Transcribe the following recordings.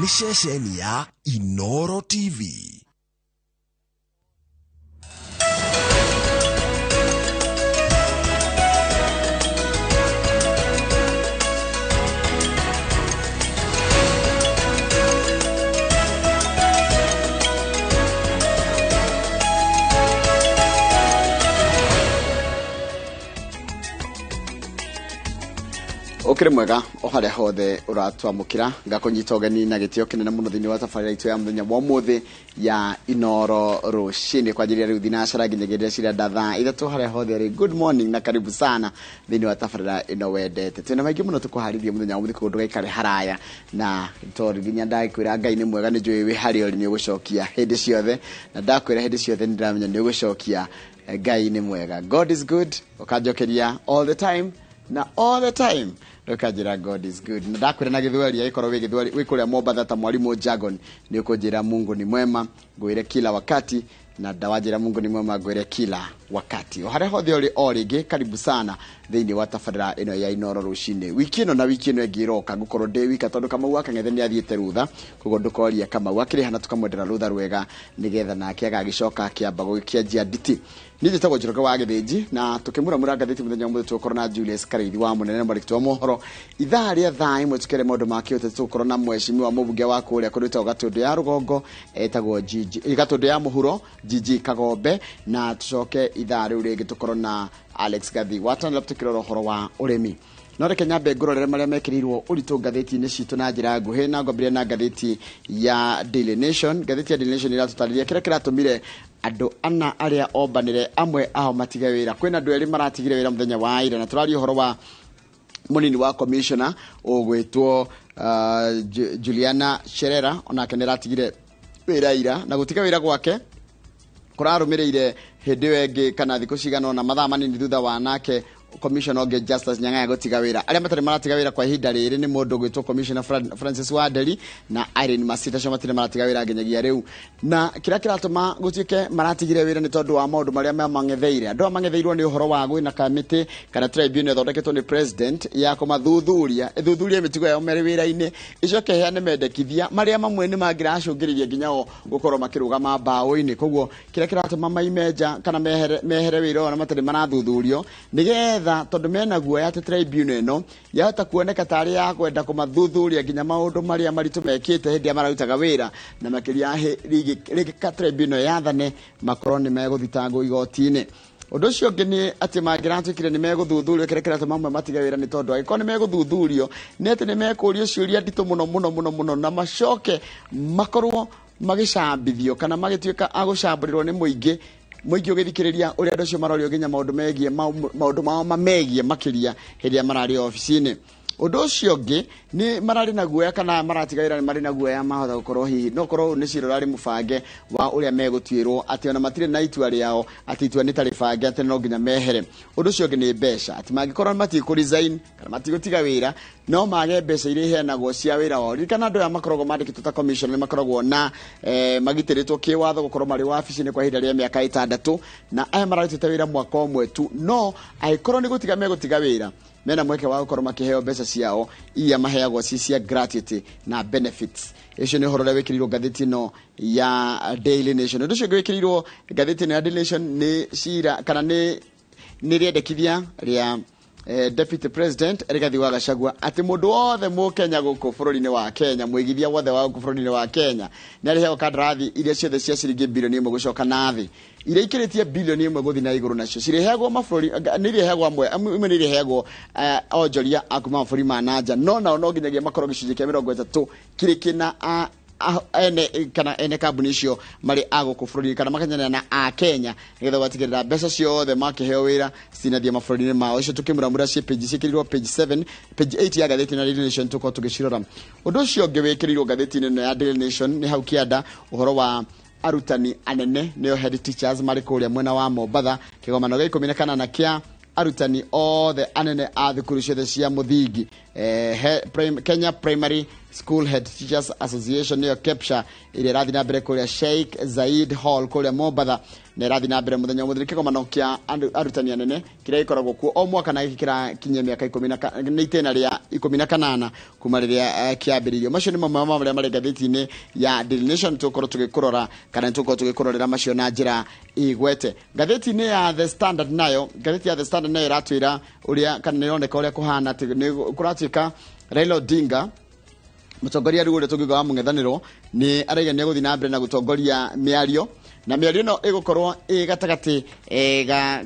ni ceceni ya iNooro TV. Okire mwega ohare hothe uratwamukira ngakunyita ogeni na gitio kinene muno thini wa tafarira itu ya muthenya wa muthi ya iNooro rushini kwa ajili ya riu thinacara nginyagiria cira ndatha ithatu hare hothe ri good morning na karibu sana thini wa tafarira ino wendete twina maingi muno tukuharithia muthenya wa muthi kundu gaikare haraya na toriginya ndakwira Ngai ni mwega ni njui wi hari ori ni ugucokia hindi ciothe na ndakwira hindi ciothe ndiramenya ni ugucokia Ngai ni mwega. God is good ukanjokeria all the time na all the time ukajira God is good. Na ndakwira na githweri ikoro wi githweri wi kuria Mombatha ta mwalimu Jagon ni ukujira Mungu ni mwema ngwire kila wakati na ndawajira Mungu ni mwema ngwire kila wakati. Ohare hothe ori ringi karibu sana thini wa tafarira ino ya iNooro rushini. Wiki ino na wiki ino engiroka ngukoro de wika tondu Kamau akang'ethe ni athiete rutha koguo ndukoria Kamau akiri hana tukamwendera rutha rwega nigetha nake agagicoka akiamba gukianjia nditi. Nije tago jiroka wa githiji na tukimura ngatheti muthenya muthe tukoro na Julius Kareithi wa munene mbarikitwa wa mohoro ithaa ria thaa imwe tukere maundu makiote tukoro na mweshimiwa mubunge wa kuria kurita Gatundu ya Rugongo etagwo Gatundu ya Muhuro Jiji Kagombe na tucoke ithaa riu ringi tukoro na Alex Gathi watana tukiro rohoro wa uremi. No reke nyambe ngororere maria mekirirwo uritu ngatheti-ini citu na njira nguhi na ngombirie na ngatheti ya Daily Nation. Ngatheti ya Daily Nation iratutariria kira kiratumire andu ana aria ombanire amwe aho matiga wira. Kwina andu eri maratigire wira muthenya wa ira na turari uhoro wa munini wa commissioner ogwetwo Juliana Sherera ona kenera tigire wira ira na gutiga wira gwake kurarumireire hindi wengi kana thiku cigana na mathaa manini thutha wa nake Commissioner of Justice Nyang'aya gutiga wira. Aria matari maratiga wira kwa ihinda riri ni mundu gwitwo Commissioner Francis Waderi na Irene Masita cio matire maratiga wira nginyagia riu. Na kira kiratuma gutike maratigire wira ni tondu wa maundu maria mamang'etheire. Andu amang'etheirwo ni uhoro wa gwina kamiti kana tribunal thondeketwo ni president ya kumathuthuria ithuthuria mitugo ya umere wira-ini icoke heane mendekithia maria mamwe ni mangiracungiriria nginya gukorwo makirugama mbaũ-ini. Koguo kira kiratuma maimeja kana mehere wira ona matari marathuthurio nigetha tondu mena guoya ati tribunal ino yahota kuoneka tari ya kwenda kumathuthuria nginya maundu maria maritu mekite hindi amarutaga wira na makiria rigi ka tribunal yathane makorwo ni meguthitangwo igoti-ini. Undu ucio ungi ni ati mangiratukire ni meguthuthurio kire kiratuma amwe matiga wira ni tondu agiko ni meguthuthurio ni ati ni mekurio ciuria nditu muno na macoke makorwo magicambithio kana magituika agucamburirwo ni muingi ugithikiriria uria andu acio marorio nginya maundu megie maundu mao mamegie makiria hindi marari ofisini. Undu ucio ungi ni marari na guoya kana maratiga wira ni mari na guoya mahotha gukorwo hihi no korwo ni ciro rari mubange wa uria megutwirwo ati ona matire na itua riao ati itua ni tari bange ati no nginya mehere. Undu ucio ungi ni mbeca ati mangikorwo mati ku resign kana mati gutiga wira no mage mbeca iria iheanagwo cia wira wao kana andu ya makoragwo mandikitwo ta commission ni makoragwo na magitiritwo kiwatho gukorwo mari wabici-ini kwa ihinda ria miaka 6 na aya mararutite wira mwaka umwe tu no aikorwo ni gutiga megutiga wira mena mweke wa gukorwo makiheo mbeca ciao iria maheagwo cia gratuity na benefits. Icio ni horore wikirirwo ngatheti no ya Daily Nation. Undu ucio wikirirwo ngatheti no ya Daily Nation ni cira kana ni riendekithia ria Deputy President Rigathi wa Gachagua ati mundu wothe mu Kenya guku bururi-ini wa Kenya mwigithia wothe wa guku bururi-ini wa Kenya ni ariheo kandrathi iria ciothe cia ciringi bilioni 1 gucoka nathi iria ikiritie bilioni 1 guthi na iguru nacio cirihegwo mabũrũri ni irihegwo amwe ni irihegwo onjoria akuma mabũrũri ma nanja no no nginyagia makorwo gicunjĩ kia 30 kirikina ene kambuni icio mari aguku bururi kana makanyana na a Kenya nigetha watigirira mbeca ciothe makiheo wira cinathia mabũrũri-ini mao. Icio tukimuramura cie page cikirirwo page 7 page 8 ya ngatheti na Daily Nation tuko tugicirora. Undu ucio ungi wikirirwo ngatheti-ini no ya Daily Nation ni hau kianda uhoro wa arutani anene neo head teachers mari kuria mwena wa Mombatha kigomano gä 18 kia arutani othe anene a thukuru ciothe cia muthingi Kenya Primary School Head Teachers Association neo KEPSHA ile rathi na mbere kuria Sheikh Zaid Hall kuria Mombatha na irathi na mbere muthenya muthiri kigomano kia arutani anene kiria ikoragwo kuo o mwaka na gikira kinya miaka 10 na itena ria 18 kuma riria kiambiririo macio ni mamwe maria mari gatheti-ini ya Daily Nation tukorwo tugikurora kana tukorwo tugikurorera macio na njira igwete. Gatheti-ini ya The Standard nayo gatheti ya The Standard nayo iratwira uria kana nironeka uria kuhana kuratuika Raila Odinga mutongoria riu uri tugiga wa mung'ethaniro ni araiga ni guthi na mbere na gutongoria miario na miario no igukorwo gatagati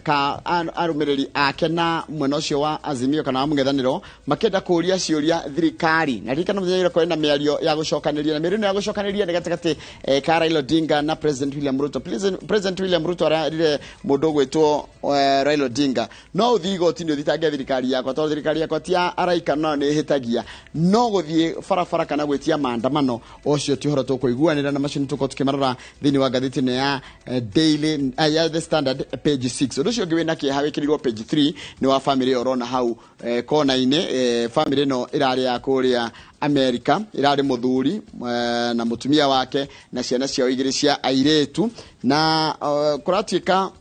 ka arumiriri ake na mwena ucio wa Azimio kana wa mung'ethaniro makenda kuria ciuria thirikari na rikana muthenya ire na miario ya gucokaniria na miario ya gucokaniria ni gatagati ka Raila Odinga na President William Ruto. President William Ruto ararire mundu gwitwo Raila Odinga no uthigo tini uthitangia thirikari yakwa to thirikari yakwa tia araika no ni hitagia no guthie farafara kana gwetia maandamano ucio tihoro tukuiguanira na macini tuko tukimarora thini wa gatheti ne ya Daily ya The Standard page 6 ucio ngiwe na kie hawikirirwo page 3 ni wa family orona hau kona ine family no irari ya kuria America irari muthuri na mutumia wake na ciana ciao igiri cia airetu na kuratuika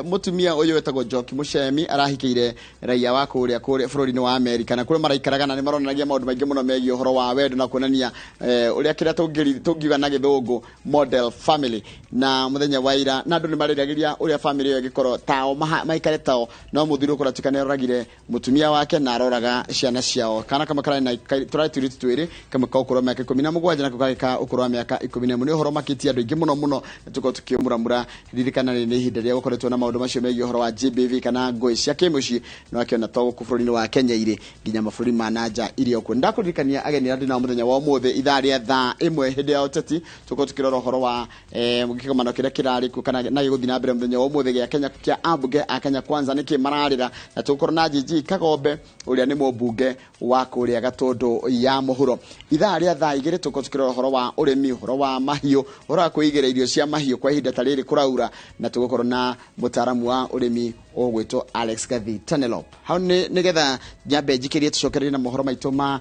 mutumia uyu wetagwo Joki Muchemi arahikire raia wa kuria bururi-ini wa America na kuri maraikaraga na ni maronanagia maundu maingi muno megie uhoro wa wendo na kuonania uria kira tungiuga na githungu model family na muthenya wa ira na andu ni mariragiria uria family iyo gikorwo tao maikare tao no muthiru kuratuika ni aroragire mutumia wake na aroraga ciana ciao kana kama kara na turaituritu twiri kama ka ukuru miaka 17 na kugaka ukuru wa miaka 11 ni uhoro makitia andu ingi muno tuko tukiumuramura ririkana ni hinde ria gukoretwo na maundu macio megie uhoro wa GBV kana ngoi cia kimuci no akiona to ku bururi-ini wa Kenya ire nginya maburi manaja iri okuo ndakuririkania ageni andi na muthenya wa umuthi ithaa ria thaa 1 hindi ya uteti tuko tukirora uhoro wa gikigomano kiria kirari ku kana na giguthi na mbere muthenya wa umuthi gia Kenya kia ambunge a Kenya kwanza niki mararira na tukorwo na Jiji Kagombe uria ni mubunge wa kuria Gatundu ya muhuro ithaa ria thaa 2 tuko tukirora uhoro wa urimi uhoro wa mahiu uhoro wa kuigira irio cia mahiu kwa ihinda ta riri kuraura na tugukorwo na mutaramu wa urimi ogwito Alex Gathi Tanelop hau nigetha nyambe njikirie tucokererie na mohoro maitu ma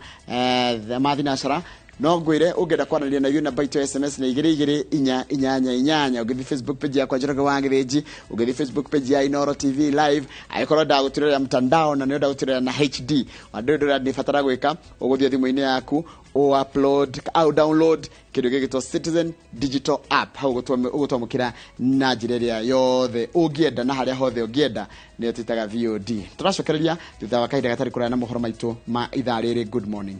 thinacara no ngwire ungenda kwaraniria na yu namba itu SMS na 2288 ugithi Facebook page yakwa Njoroge wa Githinji ugithi Facebook page ya iNooro TV live aikorwo ndagutirira mtandao na ndio ndagutirira na HD wandu ndi fatara gwika uguthie thimu-ini yaku o upload au download kidu gigitwo Citizen Digital App hau gutwamukira na njira yothe ungienda na haria hothe ungienda ni titaga VOD turacokereria thutha wa kahinda gatari kurana mohoro maitu ma ithaa riri. Good morning.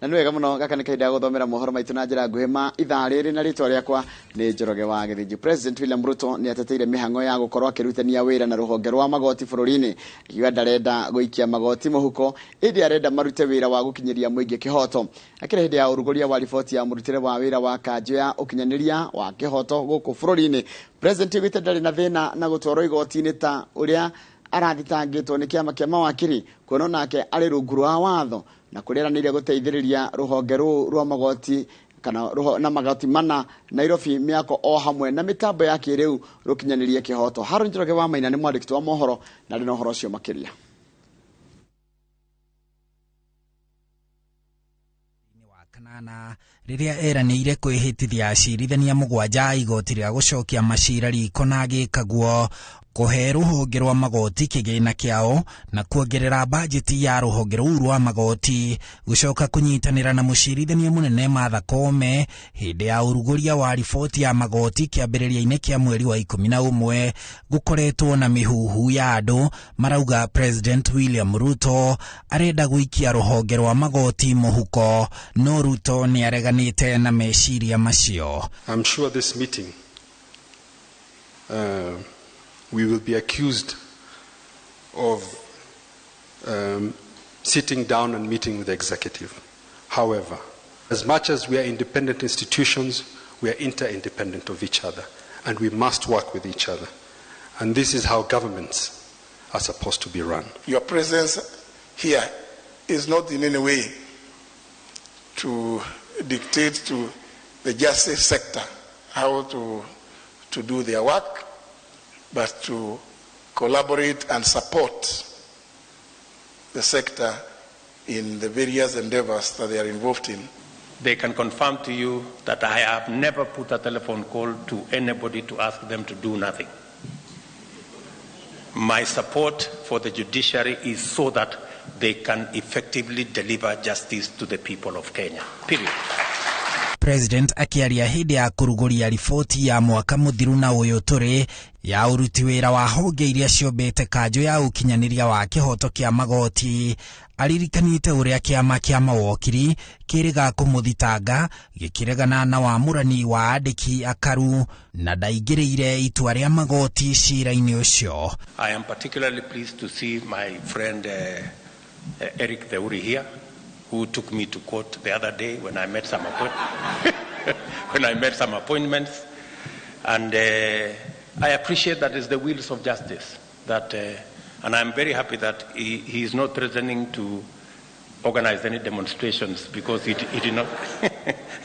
Na nwega muno gaka ni kahinda guthomera mohoro maitu na njira nguhima ithaa riri na ritwa riakwa ni Njoroge wa Githinji. President William Ruto ni ateteire mihango ya gukorwo akirutania wira na ruhonge rwa magoti bururi-ini akiuga ndarenda guikia magoti muhuko indi arenda marute wira wa gukinyiria muingi kihoto akira hindi ya uruguria wa riboti ya murutire wa wira wa kanjo ya ukinyaniria wa kihoto guku bururi-ini. President wite ndari na thina na gutwarwo igoti-ini ta uria arathitangitwo ni kiama kia mawakiri kuona nake ari rungu rwa watho na kuriranire guteithiriria ruhonge rwa magoti kana na magoti mana Nairobi miako o hamwe na mitambo ya kiriu rukinyanirie kihoto. Harun Njoroge wa Maina ni mwandiki wa mohoro na rino horo cio makiria kanana riria eranire kwihitithia acirithania mugwanja igoti ria gucokia macira riko na gikaguo kuhe ruhonge rwa magoti kigina kiao na kuongerera bajeti ya ruhonge rwa magoti gucoka kunyitanira na mucirithania munene Martha Koome hindi ya uruguria wa riboti ya magoti kiambiriria-ini kia mweri wa 11 gukoretwo na mihuhu ya andu marauga President William Ruto arenda guikia ruhonge rwa magoti muhuko no Ruto ni areganite na meciria macio. I'm sure this meeting we will be accused of sitting down and meeting with the executive. However, as much as we are independent institutions, we are inter-independent of each other, and we must work with each other. And this is how governments are supposed to be run. Your presence here is not in any way to dictate to the justice sector how to do their work, but to collaborate and support the sector in the various endeavors that they are involved in. They can confirm to you that I have never put a telephone call to anybody to ask them to do nothing. My support for the judiciary is so that they can effectively deliver justice to the people of Kenya. Period. President akiaria hindi ya kuruguria riboti ya mwaka muthiru na uyu turi ya uruti wira wa honge iria ciombete kanjo ya ukinyaniria wa kihoto kia magoti aririkanite uria kiama kia mawokiri kiriga kumuthitanga gikiregana na wamurani wa andiki akaru na ndaingiriire itua ria magoti cira-ini ucio. I am particularly pleased to see my friend Eric Theuri here, who took me to court the other day when I made some appointments, and I appreciate that it's the wheels of justice that, and I'm very happy that he is not threatening to organize any demonstrations because he did not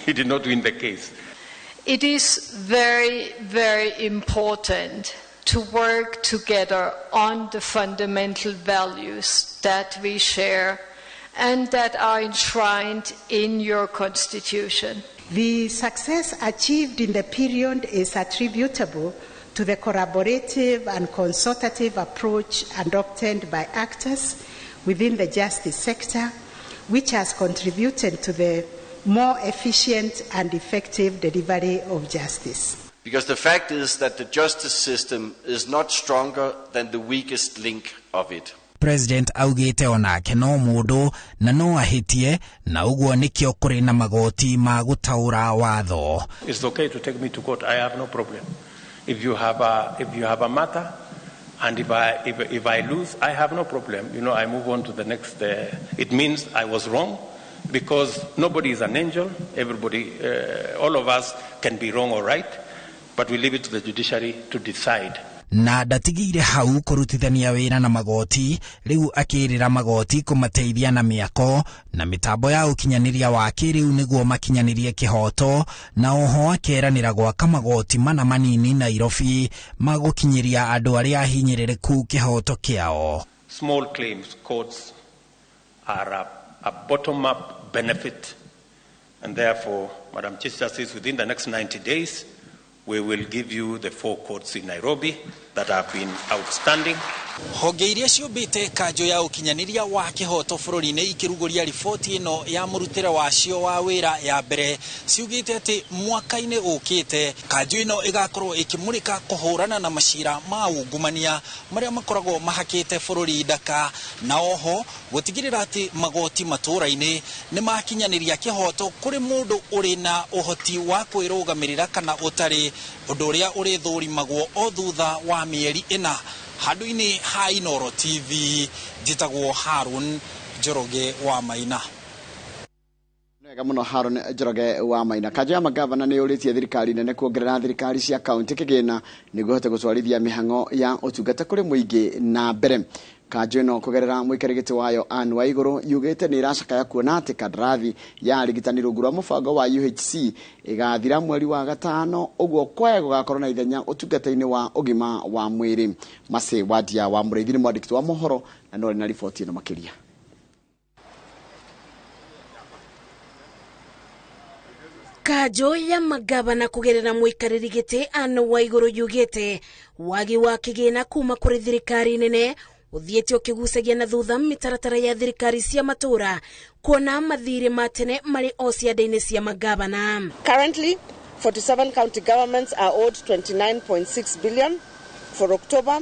he did not win the case. It is very, very important to work together on the fundamental values that we share and that are enshrined in your constitution. The success achieved in the period is attributable to the collaborative and consultative approach adopted by actors within the justice sector, which has contributed to the more efficient and effective delivery of justice. Because the fact is that the justice system is not stronger than the weakest link of it. President augite onake no mundu na no ahitie na uguo nikio kuri na magoti ma gutaura watho. It's okay to take me to court. I have no problem. If you have a matter, and if I lose, I have no problem. You know, I move on to the next. It means I was wrong, because nobody is an angel. Everybody, all of us can be wrong or right, but we leave it to the judiciary to decide. Na ndatigire hau kurutithania wira na magoti riu akirira magoti kumateithia na miako na mitambo ya ukinyaniria wa kiriu niguo makinyanirie kihoto na oho akeranira gwaka magoti mana manini Nairobi magukinyiria andu aria ahinyirireku kihoto kiao. Small claims courts are a bottom-up benefit, and therefore, Madam Chief Justice, within the next 90 days, we will give you the 4 courts in Nairobi that have been outstanding. Honge iria ciumbite kanjo ya ukinyaniria wa kihoto bururi-ini ikiruguria riboti ino ya murutire wacio wa wira ya mbere ciugite ati mwaka-ini ukite kanjo ino igakorwo ikimurika kuhurana na macira ma ungumania maria makoragwo mahakite bururi ndaka na oho gutigirira ati magoti matura-ini ni makinyaniria kihoto kuri mundu uri na uhoti wa kwirugamirira kana utari undu uria uri thurimagwo o thutha wa mieri ina. Handu-ini ha iNooro TV njitagwo Harun Njoroge wa Maina. Nega muno Harun Njoroge wa Maina. Kanjo ya magavana ni yuritie thirikari nene kuongerera thirikari cia kaunti kigina niguo hote gutwarithia mihango ya utungata kuri muingi na mbere. Kanjo ino kugerera muikarigiti wayo iNooro yugite ni iracakaya kuona ati kandarathi ya rigitani rungu rwa mubango wa UHC igathira mweri wa gatano uguo kwaya gugakorwo na ithenya utungata-ini wa ugima wa mwiri. Mase wadia wa Mureithi ni mwandiki wa mohoro na no na ripoti ino makiria. Kanjo ya magavana kugerera muikariri giti iNooro yugite wagi wa kigina kuma kuri thirikari nene uthiete ukigucagia na thutha mitaratara ya thirikari cia matura kuona mathire matene mari o cianda-ini cia magavana. Currently, 47 county governments are owed 29.6 billion for October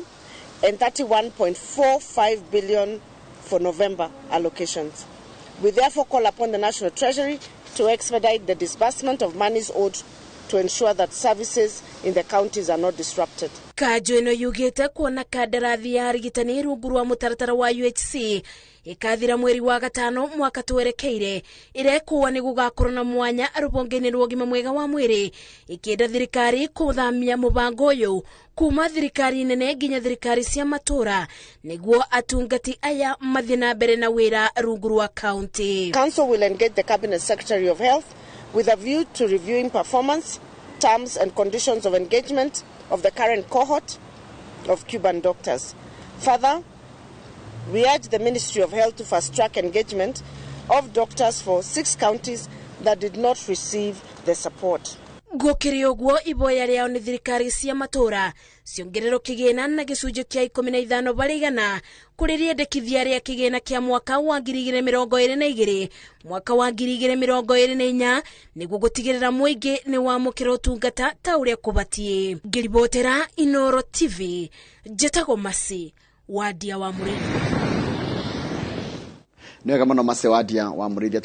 and 31.45 billion for November allocations. We therefore call upon the National Treasury to expedite the disbursement of monies owed to ensure that services in the counties are not disrupted. Kanjo ino yugite kuona kandarathi ya rigitani rungu rwa mutaratara wa UHC ikathira mweri wa gatano mwaka twerekeire irekuwa ni gugakorwo na mwanya rubonge-ini rwa ugima mwega wa mwiri ikienda thirikari kuthamia mubango uyu kuma thirikari nene nginya thirikari cia matura niguo atungati aya mathie na mbere na wira rungu rwa county. Council will engage the Cabinet Secretary of Health with a view to reviewing performance, terms and conditions of engagement of the current cohort of Cuban doctors. Further, We urge the Ministry of Health to fast-track engagement of doctors for 6 counties that did not receive the support. Gukiri ogwo iboya riao ni thirikari cia matura ciongerero kigina na gicunjio kia 15 barigana kuri riendekithia ria kigina kia mwaka wa 2022 mwaka wa 2024 niguo gutigirira muingi ni wamukira utungata ta uria kubatie. Ngiribotera iNooro TV, Njetago Masi, wadia wa Muridi. Nega muno Masewadia wa Muridi.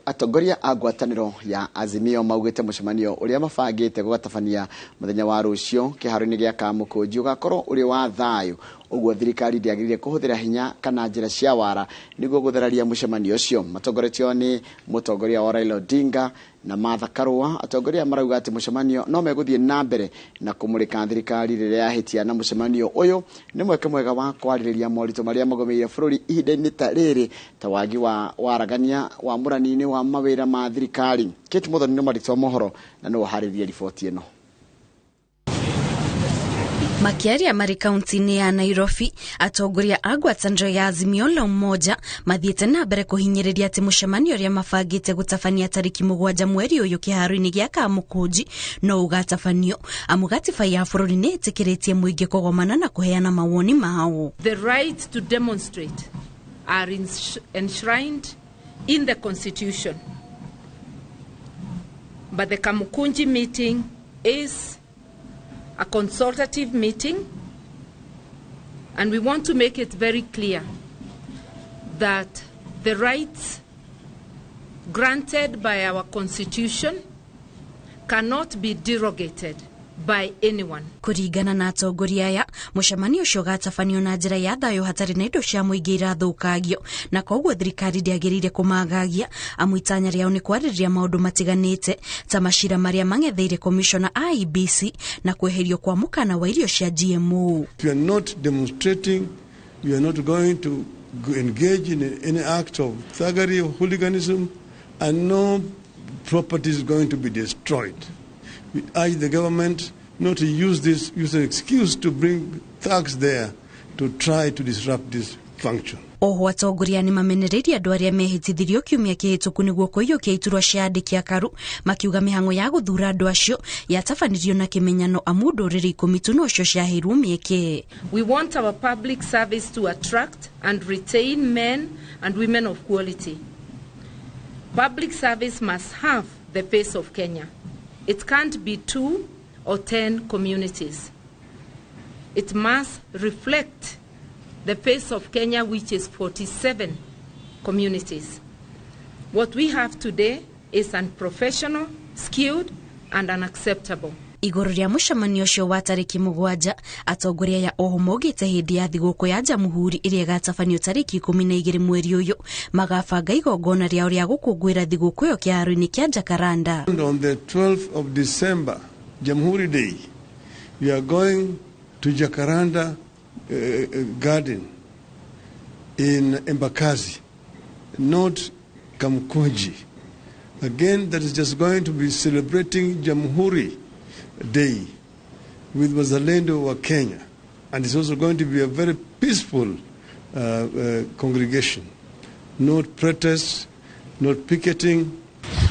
Atongoria a ngwataniro ya Azimio maugite mucemanio uria mabangite gugatafania muthenya wa rucio kiharo-ini gia Kamukunji ugakorwo uri wa thayu. Uguo thirikari ndiagirire kuhuthira hinya kana njira cia wara niguo guthararia mucemanio ucio. Matongoretio ni mutongoria wa Raila Odinga na Martha Karua. Atongoria marauga ati mucemanio no meguthie na mbere na kumurika thirikari riria yahitia na mucemanio uyu ni mweke mwega wa kwaririria morito maria magomeire bururi ihinda-ini ta riri ta wagi wa waragania wa murani-ini wa mawira ma thirikari. Kate Muthoni ni mwandiki wa mohoro na no hariria riboti ino. Makiaria mari kaunti-ini ya Nairobi, atongoria a ngwataniro ya Azimio la Umoja mathiete na mbere kuhinyiriria ati mucemanio ria mabangite gutafania tariki 7 mweri uyu kiharo-ini gia Kamukunji no ugatafanio amu gatiba ya bururi ni itikiritie muingi kugomana na kuheana mawoni mao. The right to demonstrate are enshrined in the Constitution, but the Kamukunji meeting is a consultative meeting, and we want to make it very clear that the rights granted by our Constitution cannot be derogated by anyone. Kuringana na atongoria aya, mucemanio ucio gatafanio na njira ya thayu hatari na indo cia muingi irathukagio, na koguo thirikari ndiagirire kumagagia amu itanya riao ni kwaririria maundu matiganite ta macira maria mangetheire commissioner IEBC na kweherio kwa mukana wa irio cia GMO. We are not demonstrating, we are not going to engage in any act of thuggery or hooliganism, and no property is going to be destroyed. We urge the government not to use an excuse to bring thugs there to try to disrupt this function. Oho atongoria ni mamenereria andu aria mehitithirio kiumia kihituku niguo kuiyukia iturwa cia andiki a karu makiuga mihango ya guthura andu acio yatafanirio na kimenyano amu nduriri 10 no cio ciahirwo mieke. We want our public service to attract and retain men and women of quality. Public service must have the face of Kenya. It can't be 2 or 10 communities. It must reflect the face of Kenya, which is 47 communities. What we have today is unprofessional, skewed, and unacceptable. Iguru ria mucemanio ucio wa tariki 7, atongoria ya oho mogite hindi ya thiguku ya Jamhuri iria gatafanio tariki 12 mweri uyu magabanga igongona riao ria gukungwira thiguku yo kiharo-ini kia Jacaranda. On the 12th of December, Jamhuri Day, we are going to Jacaranda Garden in Embakasi, not Kamukunji. Again, that is just going to be celebrating Jamhuri Day with Wazalendo wa Kenya, and it's also going to be a very peaceful congregation. Not protests, not picketing.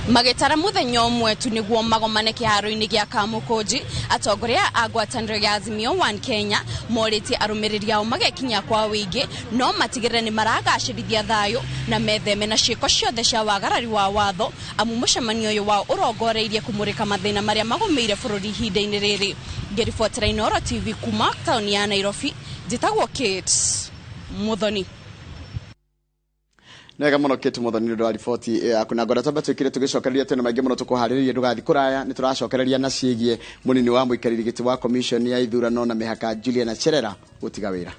Magitara muthenya umwe tu niguo magomane kiharo-ini gia Kamukunji, atongoria a ngwataniro ya Azimio One Kenya moriti arumiriri ao magekinya kwa wingi no matigirire ni maragacirithia thayu na metheme na ciiko ciothe cia wagarari wa watho amu mucemanio uyu wao urongoreirie kumurika mathina maria magomeire bururi ihinda-ini riri. Ngiribotera iNooro TV kuma tauni ya Nairobi, Njetago Kate Muthoni. Nega muno Kate Muthoni ndo riboti akuna ngora tamba twikire tugicokereria tena maingi muno tukuhaririria ndugathi kuraya ni turacokereria na ciegie munini wa muikariri giti wa commission ya ithurano na mihaka Juliana Cherera gutiga wira.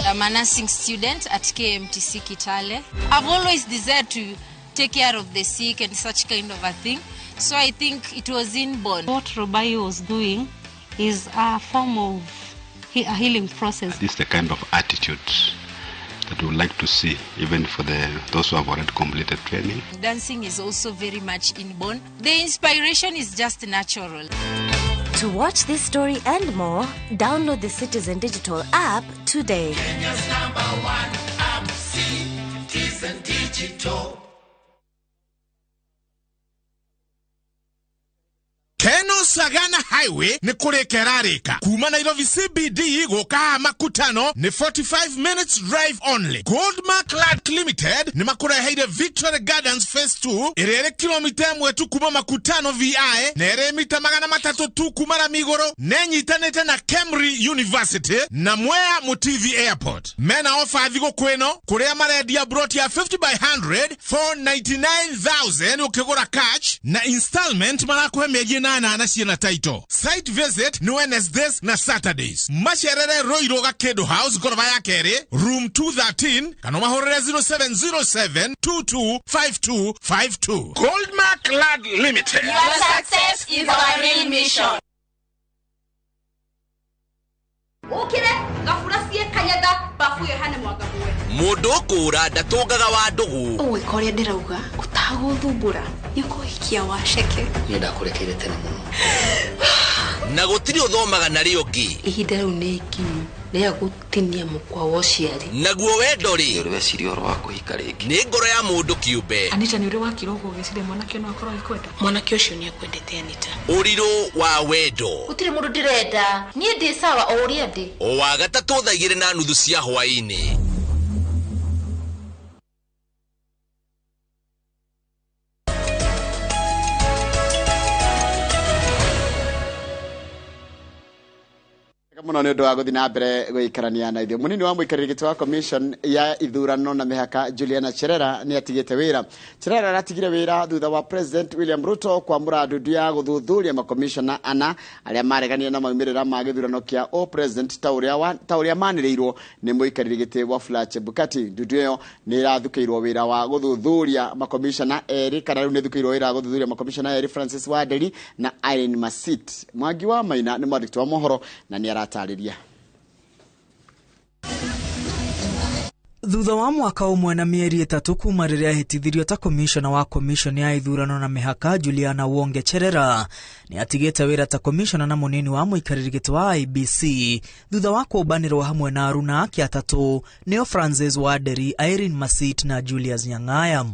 I'm a nursing student at KMTC Kitale. I've always desired to take care of the sick and such kind of a thing. So I think it was inborn. What Robai was doing is a form of a healing process. This is the kind of attitude that we would like to see, even for those who have already completed training. Dancing is also very much inborn. The inspiration is just natural. To watch this story and more, download the Citizen Digital app today. Kenya's #1 app, Citizen Digital. Keno Sagana Highway ni kurekerarika. Kuma Nairobi CBD goka Makutano ni 45 minutes drive only. Goldmark Land Limited ni makureheire Victory Gardens Phase 2 irere kilomita mwetu kuma Makutano VI nere mita 300 kuma Ramigoro nenyitanete na Kemri University na Mwea Mutivi Airport. Mena offer thigo kweno kurea maredia broti ya 50 by 100 for 99,000 ukigura cash na installment marakuhe meji na siena title. Site visit ni Wednesdays na Saturdays. Masherere Roiroga Kedo House goroba ya kere room 213 kanoma horere 0707225252. Goldmark Land Limited. Your success is our real mission. Okire gafurasie kanyaga bafuye hane mwagabuwe. Mudokura datongaga wa ndugu. Owe kore ndirauga utaguthumbura niko hikia washeke. Nida kurekere tena muno. Na gutiri uthomaga nari ungi. Ihinda riu ni ikinyu ria gutinia mukwa wociari. Naguo wendo ri. Uri weciri oro wako hika ringi. Ni ngoro ya mundu kiumbe. Anita ni uri wakirogo gicire mwanake no akoro ikwenda. Mwanake ucio ni akwendete Anita. Uriro wa wendo. Utire mundu ndirenda. Nie ndi sawa o uria ndi. O wa gatatu thaigire na nuthu cia hwaini. Muno ni ndo wa guthina mbere guikarania na ithuĩ. Munini wa muikarĩri wa commission ya ithurano na mihaka Juliana Cherera ni atigite wira. Cherera aratigire wira thutha wa President William Ruto kwa muradu ya guthuthuria makomishona ana aria maregania na maumirira ma githurano kia o President tauria manireirwo ni muikarĩri wa Wafula Chebukati. Ndudu ĩyo ni irathukĩirwo wira wa guthuthuria makomishona eri kana riu ni thukĩirwo wira wa guthuthuria makomishona eri Francis Waderi na Irene Masit. Mwangi wa Maina ni mwandĩki wa mohoro na ni tarĩria. Thutha wa mwaka umwe na mieri 3 kuma rĩrĩa ahĩtithirio ta commissioner wa commission ya ithurano na mihaka Juliana Wonge Cherera ni atigĩte wĩra ta commissioner na munini wa mũikarĩri wa IBC thutha wa kũmbanĩrwo hamwe na aruna ake atatũ nĩo Francis Waderi, Irene Masit na Julius Nyang'aya.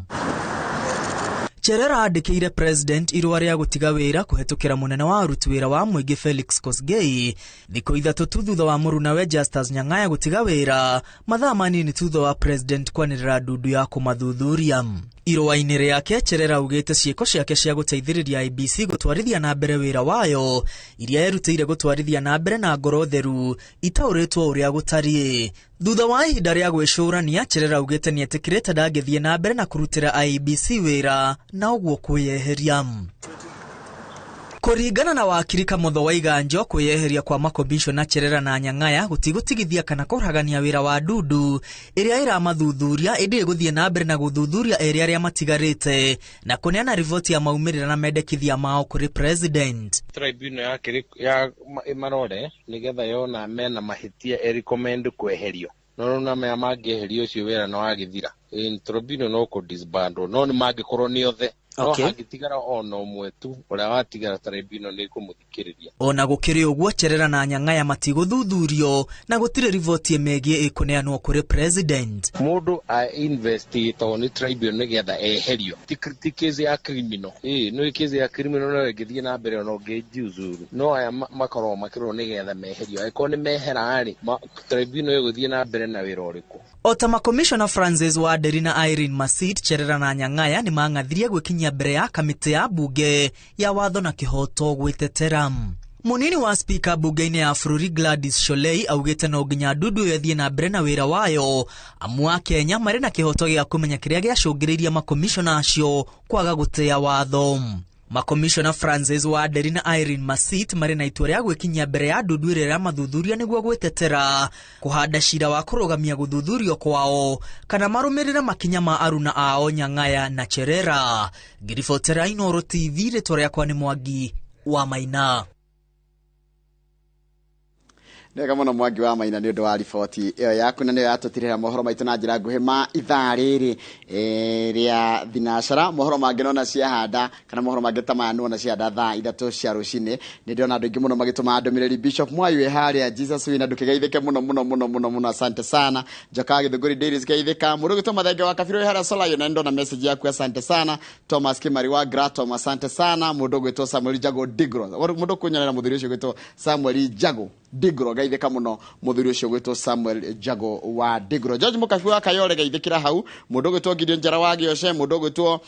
Cherera andĩkĩire president irũa rĩa gũtiga wĩra kũhetũkĩra mũnene wa aruti wĩra wa mũingĩ Felix Kosgei thikũ ithatũ tu thutha wa mũrunawe Justus Nyang'aya gũtiga wĩra mathaa manini thutha wa president kwanĩrĩra ndundu ya kũmathuthuria. Irũa-inĩ rĩake Cherera augĩte ciĩko ciake cia gũteithĩrĩria IBC gũtwarithia na mbere wĩra wayo iria yerutĩire gũtwarithia na mbere na ngoro theru itaũrĩtwo ũrĩa gũtariĩ. Thutha wa ihinda rĩa gwĩcũrania Cherera augĩte nĩ etĩkĩrĩte ndangĩthiĩ na mbere na kũrutĩra IBC wĩra na ũguo kwĩyeheria. Kũringana na wakiri Kamotho wa Iganjo, kwĩyeheria kwa makomishona Cherera na Nyang'aya gũtigũtigithia kana kũragania wĩra wa ndundu ĩrĩa ĩramathuthuria ĩndĩ gũthiĩ na mbere na gũthuthuria erĩ arĩa matigarĩte na kũneana riboti ya maumĩrĩra na mendekithia mao kũrĩ president. Tribunal ya marore nigetha yona mena mahĩtia recommend kweherio no na mea mangĩeherio ũcio wĩra no agithira tribunal no kũ disband no nĩ mangĩkorwo nĩ othe. Okay. No hagitigara ona ũmwe tu ũrĩa watigara tribunal nĩ kũmũthikĩrĩria. Ona gũkĩrĩ ũguo Cherera na Nyang'aya matigũthuthurio na gũtirĩ riboti ĩmegiĩ ĩkũneanwo kũrĩ president. Mũndũ investigate on tribunal nĩgetha eherio ti case ya criminal no case ya criminal no ĩngĩthiĩ na mbere ona ũngĩjiuzuru no aya makorwo makĩrwo nĩgetha meherio ĩkorwo nĩ mehera rĩ tribunal ĩgũthiĩ na mbere na wĩra ũrĩkũ. Ota makomishona Francis Waderi na Irene Masit, Cherera na Nyang'aya ni mang'athirie gwĩkinyia mbere ya kamĩtĩ ya bunge ya watho na kĩhoto gwĩtetera. Munini wa speaker bunge-inĩ ya bũrũri Gladys Sholei augĩte no nginya ndundu yethiĩ na mbere na wĩra wayo amu a Kenya marĩ na kĩhoto gĩa kũmenya kĩrĩa gĩacũngĩrĩirie makomishona acio kwaga gũtĩa watho. Makomishona Francis Waderi na Irene Masit marĩ na itua rĩa gwĩkinyia mbere ya ndundu ĩrĩa ya mathuthuria nĩguo gwĩtetera kũhanda cira wa kũrũgamia gũthuthurio kwao kana marũmĩrĩre makinya ma aruna ao Nyang'aya na Cherera. Ngiribotera iNooro TV, rĩtwa rĩakwa nĩ Mwangi wa Maina. Ndega muno Mwangi wa Maina ni undu wa riboti iyo yaku na niyo yatutirira mohoro maitu na njira nguhi ma ithaa riri ria thinacara. Mohoro mangi nona cia handa kana mohoro mangi tamanu ona cia handa thaa 3 cia rucini. Ni ndiona andu ingi muno magituma ndumiriri Bishop Mwayu haria Jesus wina ndukigeithike muno asante sana. Joka Githuguri Dairies geithika mundu gituma thenge wa Kabiro haria Solayo na ndona message yaku asante sana. Thomas Kimari wa Gratom asante sana. Mundu gwitwo Samuel Jago Digro mundu kunyarira muthuri ucio gwitwo Samuel Jago Digro geithika muno muthuri ucio gwitwo Samuel Jago wa Digro. George Mukafi wa Kayole geithikira hau. Mundu gwitwo Gideon Njara wa Gioshe mundu gwitwo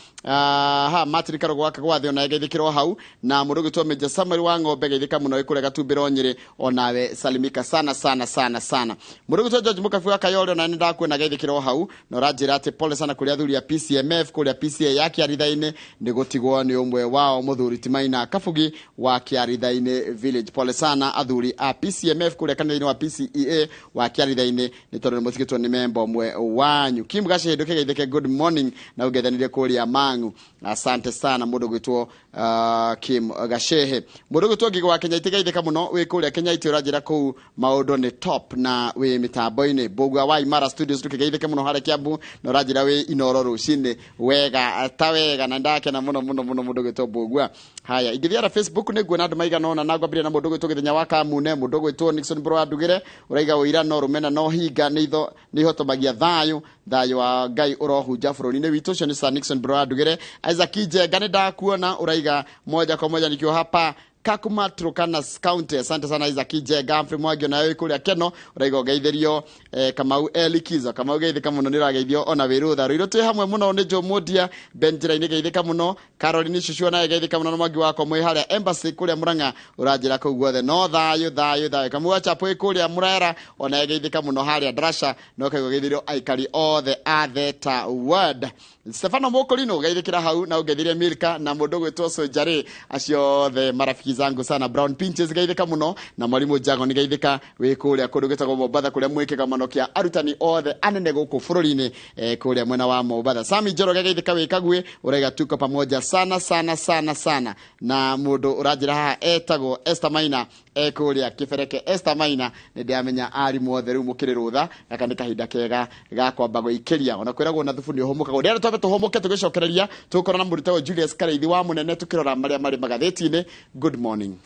Martin Karogo wa Kagwathi ona geithikirwo hau na mundu gwitwo Meja Samuel wa Ng'ombe geithika muno ikure Gatumbiro Nyiri onawe salimika sana. Mundu gwitwo George Mukafi wa Kayole ona ndakwena geithikirwo hau no ranjira ati pole sana kuria thuri ya PCMF kuria PCA ya Kiarithaine ni gutigwo ni umwe wao muthuri Timaina Kafugi wa Kiarithaine village. Pole sana athuri a PCMF kuria kanitha wa PCEA wa Kiarithaine ni tondu muthikitwo ni member umwe wanyu. Kim Gashe nduke geithike good morning na ugethanire kuria Mangu asante sana mundu gwitwo Kim Gashehe. Mundu gwitwo Ngigo wa Kenya itigeithika muno wi kuria Kenya iti uranjira ku maundu ni top na wi mitambo-ini. Bogwa wa Imara Studios tukigeithike muno hare Kiambu no ranjira wi Inooro rucini wega tawega na ndake na muno mundu gwitwo Bogwa. Haya ingithiara Facebook ni nguona andu maigana ona na ngwambire na mundu gwitwo Githenya wa Kamune mundu gwitwo Nixon Bro Andugire uraiga uira no rumena no hinga ni hotomagia thayo wa Ngai urohunja bururi-ini witu cio ni Sir Nixon Bro Andugire. Isaac Njenga ni ndakuona uraiga moja kwa moja nikio hapa Kakuma Turkana County. Asante sana Isaac Njenga. Humphrey Mwangi na wewe kuria Keno uraiga geithirio Kamau Elikizo Kamau geithika muno nirageithio ona wirutha riro twi hamwe muno ni Jomodia Benjira ni geithika muno Caroline Shushu na geithika muno Mwangi wako mwe haria embassy kuria Muranga uranjira kuu guothe no thayo Kamau achapo kuria Murera ona geithika muno haria Drasha no kaigo geithirio aikari othe atheta word. Stefano Mokolino geithikira hau na ugethirie Milka na mundu gwitwo Sojare acio the marafiki zangu sana. Brown Pinches geithika muno na mwalimu Jago ni geithika wi kuria kundu gwitagwo Mobatha kuria mwikega muno kia arutani othe anene guku bururi-ini kuria mwena wa Mobatha. Sami Joro geithika wi Kagwe uraiga tuko pamoja sana na mundu uranjira haha etagwo Esther Maina kuria Kibereke. Esther Maina ni ndiamenya ari muothe riu mukiri rutha akandika hinda kega ga kwamba guikiria ona kwiragwo na thubu ni homuka ndia twabe tuhomuke tugicokereria tukora na muritawo Julius Kareithi wa munene tukirora maria mari magatheti-ini. Good morning.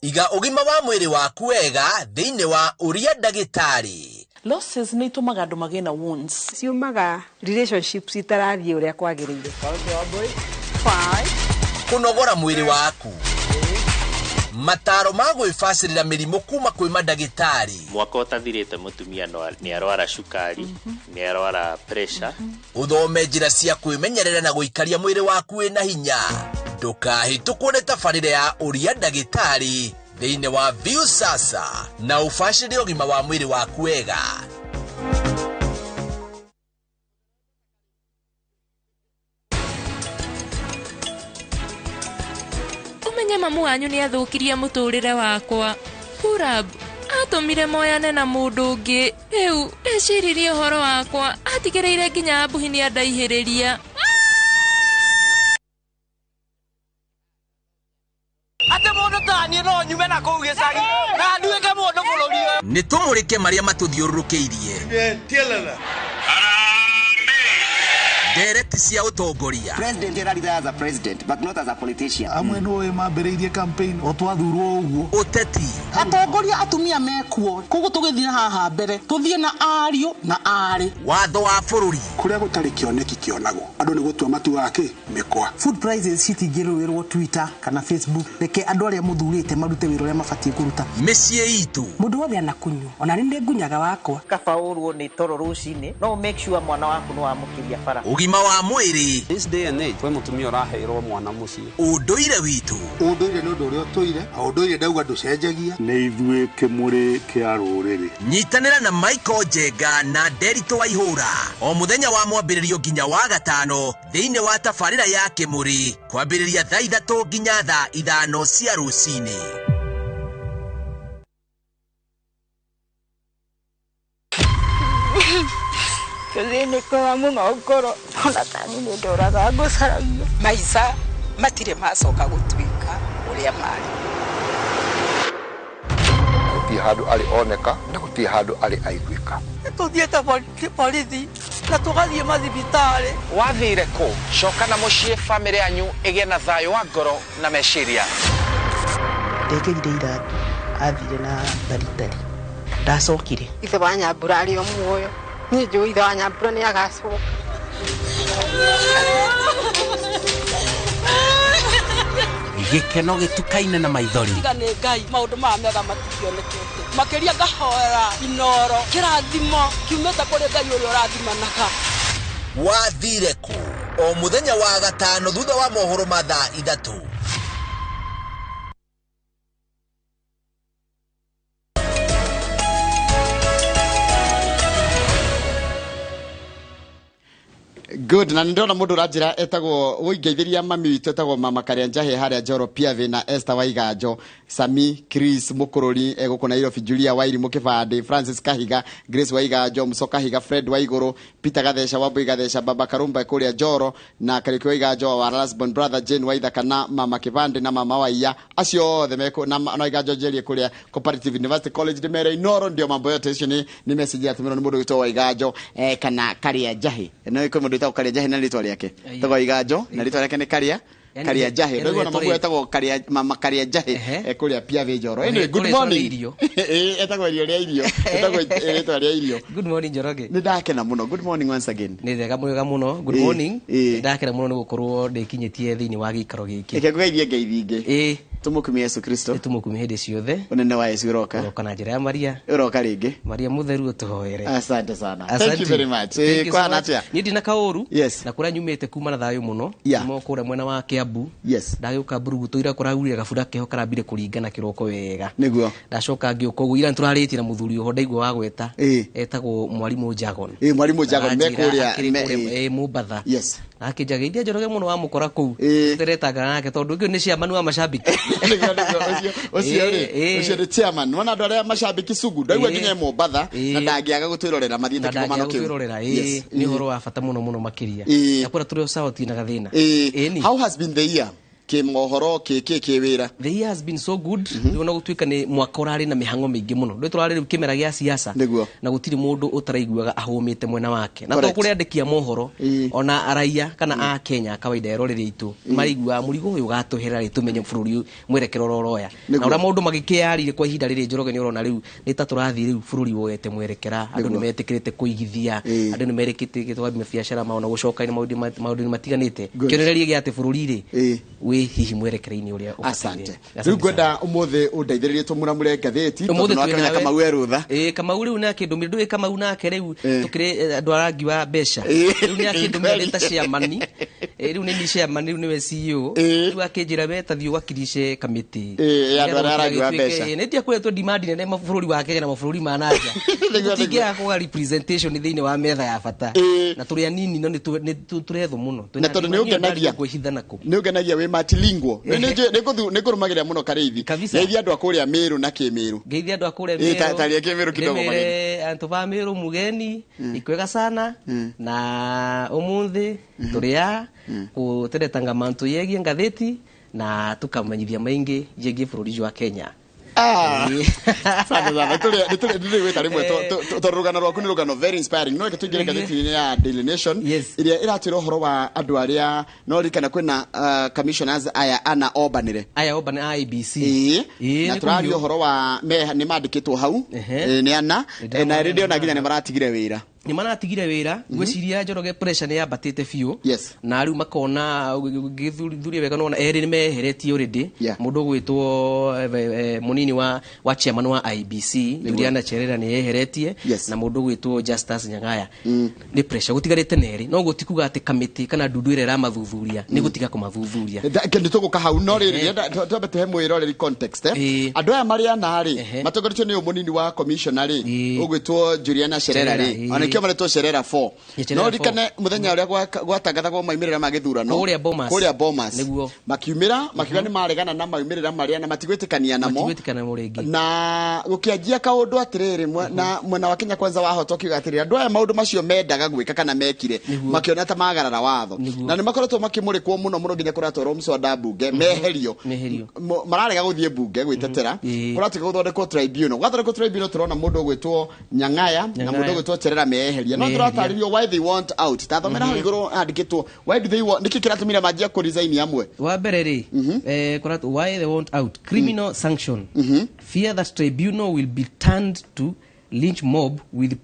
Iga ugima wa mwiri waku wega thiini wa uria ndagitari. Losses ni tumaga andu magena wounds. Ciumaga relationships itarathie uria kwagirire. Kunogora mwiri waku. Mataro ma gwifacirira mirimo kuma kwi mandagitari. Mwaka utathirite mutumia ni arwara shukari, ni arwara pressure. Uthome njira cia kwimenyerera na guikaria mwiri waku wina hinya. Ndukahitukwo ni tabarire ya uria ndagitari thiini wa View Sasa na ufacirire ugima wa mwiri waku wega. Umenye mamu wanyu ni athukirie muturire wakwa. Urab atumire moyane na mundu ungi. Riu eciririe uhoro wakwa atigireire nginya abuhi ni andaihiriria. Ate mundu tani no nyume na kuu gicagi na nduike mundu bururi uyu. Ni tumurike maria matuthiururukiirie. Tielala. Dereti cia utongoria. President era as a president but not as a politician. Amwe no mambiriirie campaign o twathurwo uguo. Uteti. Atongoria atumia mekuo kugu tugithira haha mbere tuthie na ario na ari. Watho wa bururi. Kuria gutari kioneki kionago andu ni gutua matu wake mikwa. Food prices citingirwirwo Twitter kana Facebook reke andu aria muthurite marute wiro ria mabatie kuruta. Micie itu. Mundu wothe anakunyu ona ninde ngunyaga wakwa. Kafaurwo ni toro rucini no make sure mwana waku no amukiria bara. Ugima wa mwiri. This day and age, we mutumia uraheirwo mwana mucie. Unduire witu. Unduire ni undu uria utoire, unduire ndauga nducenjagia. Ni ithue kimuri kia ruriri. Nyitanira na Michael Njenga na Derito Waihura o muthenya wa mwambiririo nginya wa gatano thiini wa tabarira ya kimuri kwambiriria thaa 3 nginya thaa 5 cia rucini. Thĩinĩ kwa mũno ngoro ona tani nĩ ndoraga ngũcaragia maica matirĩ macoka gũtuĩka ũrĩa marĩ. Gũtirĩ handũ arĩ oneka na gũtirĩ handũ arĩ aiguĩka. Tũthiĩte borithi na tũgathiĩ mathibitarĩ. Wathire kũ? Coka na mũciĩ bamĩrĩ yanyu ĩgĩe na thayũ wa ngoro na meciria. Ndekĩrire iratũ athire na ndagĩtarĩ. Ndacokire. Ithe wa Nyambura arĩ o muoyo. Niĩ njũĩ ithe wa Nyambura nĩ agacoka. Gĩkeno gĩtukaine na maithori. Tiga nĩ Ngai maũndũ maya mega matikĩonekete. Makĩria ngahoera Inooro kĩrathimo kiumĩte kũrĩ Ngai ũrĩa ũrathimanaga. Wathire kũ? O mũthenya wa gatano thutha wa mohoro ma thaa 3. Good, na ndona mundu urajira etagwo uingeithiria mami witu etagwo mama Karia Njahe haria Njoro Piave na Esther Waiganjo, Sami Chris Mukururi egukuna Irofi, Julia Wairi Mukibande, Francis Kahiga, Grace Waiganjo, Musoka Higa, Fred Waiguru, Peter Gathesha, Wambui Gathesha, Baba Karumba kuria Njoro na Kariki Waiganjo wa husband brother Jane Waithaka na mama Kibande na mama Waiya acio othe meko na Waiganjo Jerie kuria Cooperative University College de Mere Inooro. Ndio mambo yote icio ni message ya tumiro ni mundu witwa Waiganjo kana Karia Njahe no iko mundu Karia Njahe na ritwa riake tagwo Iganjo na ritwa riake ni Karia Njahe ndio na mambo etagwo mama Karia Njahe kuria Piave Njoro. Anyway, good morning etagwo irio etagwo ritwa ria irio. Good morning Njoroge. Ni ndakena muno. Good morning once again. Ni thega mwega muno. Good morning. Ndakena muno ni gukorwo ndikinyitie thiini wa gikaro giki. Eke gweithie ngeithinge tumukumie Yesu Kristo tumukumie hende ciothe unene wa Yesu uroka na njira ya Maria ringi Maria mutheru tuhoere. Asante sana. Thank you very much. Kwa natia ni ndina kaoru yes. Na kuria nyumite kuma na thayo muno mo kuria mwena wa Kiambu yes. Ndagiuka Burugutu ira kuraurira gabura keho karambire kuringana kiroko wega niguo ndacoka ngiuka ugu ira turariti na muthuri ho ndaigwa wa gweta etagwo mwarimu Jagon mwarimu Jagon me kuria Mumbatha yes akijagithia Njoroge muno wa mukora kuu teretanga nake tondu ngio ni ciamanu wa mashabiki ucio ni chairman wana andu aria mashabiki sugu ndaigwa nginya Mumbatha na ndangiaga gutwirorera mathiete kimomano kiu ni horo wa fata muno makiria yakura turi sauti na gathina. How has been the year kimohoro kiwira? The year has been so good. Ndona gutuika ni mwaka urari na mihango mingi muno ndu turari kimera gia siasa na gutiri mundu utaraiguaga ahumite mwena wake na to kuri andikia mohoro ona araia kana a Kenya kawaida erorere itu marigua murigo uyu gatuhera ri tumenye bururi mwerekero roroya na ura mundu magikiarire kwa ihinda riri Njoroge ni urona riu ni ta turathi riu bururi woete mwerekera andu ni metikirite kuigithia andu ni merekite gitwathime biashara maona gucoka ni maundu matiganite kionereria gi ati bururi ri hihi mwerekera-ini uria asante riu gwenda umuthe undeithiririe tumuramure ngatheti tondu no akanya Kamau erutha Kamau riu na kindu mirdu Kamau nake riu tukire andu arangi wa besha riu ni akindu mereta chairman riu ni chairman riu niwe CEO riu akinjira beta thiu wakilishe committee andu arangi wa besha ni ndia kuretwo demand nene mabũrũri wa Kenya na mabũrũri ma nanja tigia kwa representation thiini wa metha ya bata na turi anini no ni turetho muno na tondu ni ungenagia kuhithana ku ni ungenagia we multilingual ni kurumagira muno karithi geithia andu akuria Meru na Kimeru geithia andu akuria Meru taria Kimeru kidogo manene antu ba Meru mugeni ikwega sana na umuthi turia kuteretanga mantu yegie ngatheti na tukamenyithia maingi yegie bururi wa Kenya. Sana tuli weta rimwe to rugano rwaku ni rugano very inspiring no ikitugire gatheti ya Daily Nation iria iratira horo wa andu aria no rikana kwina commissioners aya ana obanire IBC na turari horo wa ni mandikitwo hau ni ana na radio na ginya ni maratigire wira ni manatigire wira gwiciria Njoroge pressure ni yabatite fiu na riu makona githuri wega no eri ni meheretie already mundu gwitwo munini wa chairman wa IBC Juliana Cherera ni yeheretie na mundu gwitwo Justus Nyangaya ni pressure gutigarite neri no gutikuga ati committee kana ndundu ire ra mathuthuria ni gutiga kumathuthuria kendi tuguka hau no riri twambe tuhe mwiroreri context andu aya maria nari matogoritio ni munini wa commissioner ugwitwo Juliana Cherera ri nikio maretwo cerera 4 no rikane muthenya uria gwatangathagwo maimirira magithurano kuria Bomas makiumira makiuga ni maregana na maimirira maria na matigwitikania namo na gukianjia kaundu atiriri na mwena wa Kenya Kwanza wahota kiuga atiriri andu aya maundu macio mendaga gwika kana mekire makiona ta magarara watho na ni makoretwo makimurikwo muno nginya kuratwaro mswada bunge meherio mararega guthie bunge gwitetera kuratiga guthondekwo tribunal turona mundu gwitwo Nyang'aya na mundu gwitwo Cherera meheria no turataririo why they want out tathomera hau iguru andikitwo why do they want niki kiratumira majia ku resign amwe wa mbere ri kuratu why they want out criminal sanction fear that tribunal will be turned to lynch mob with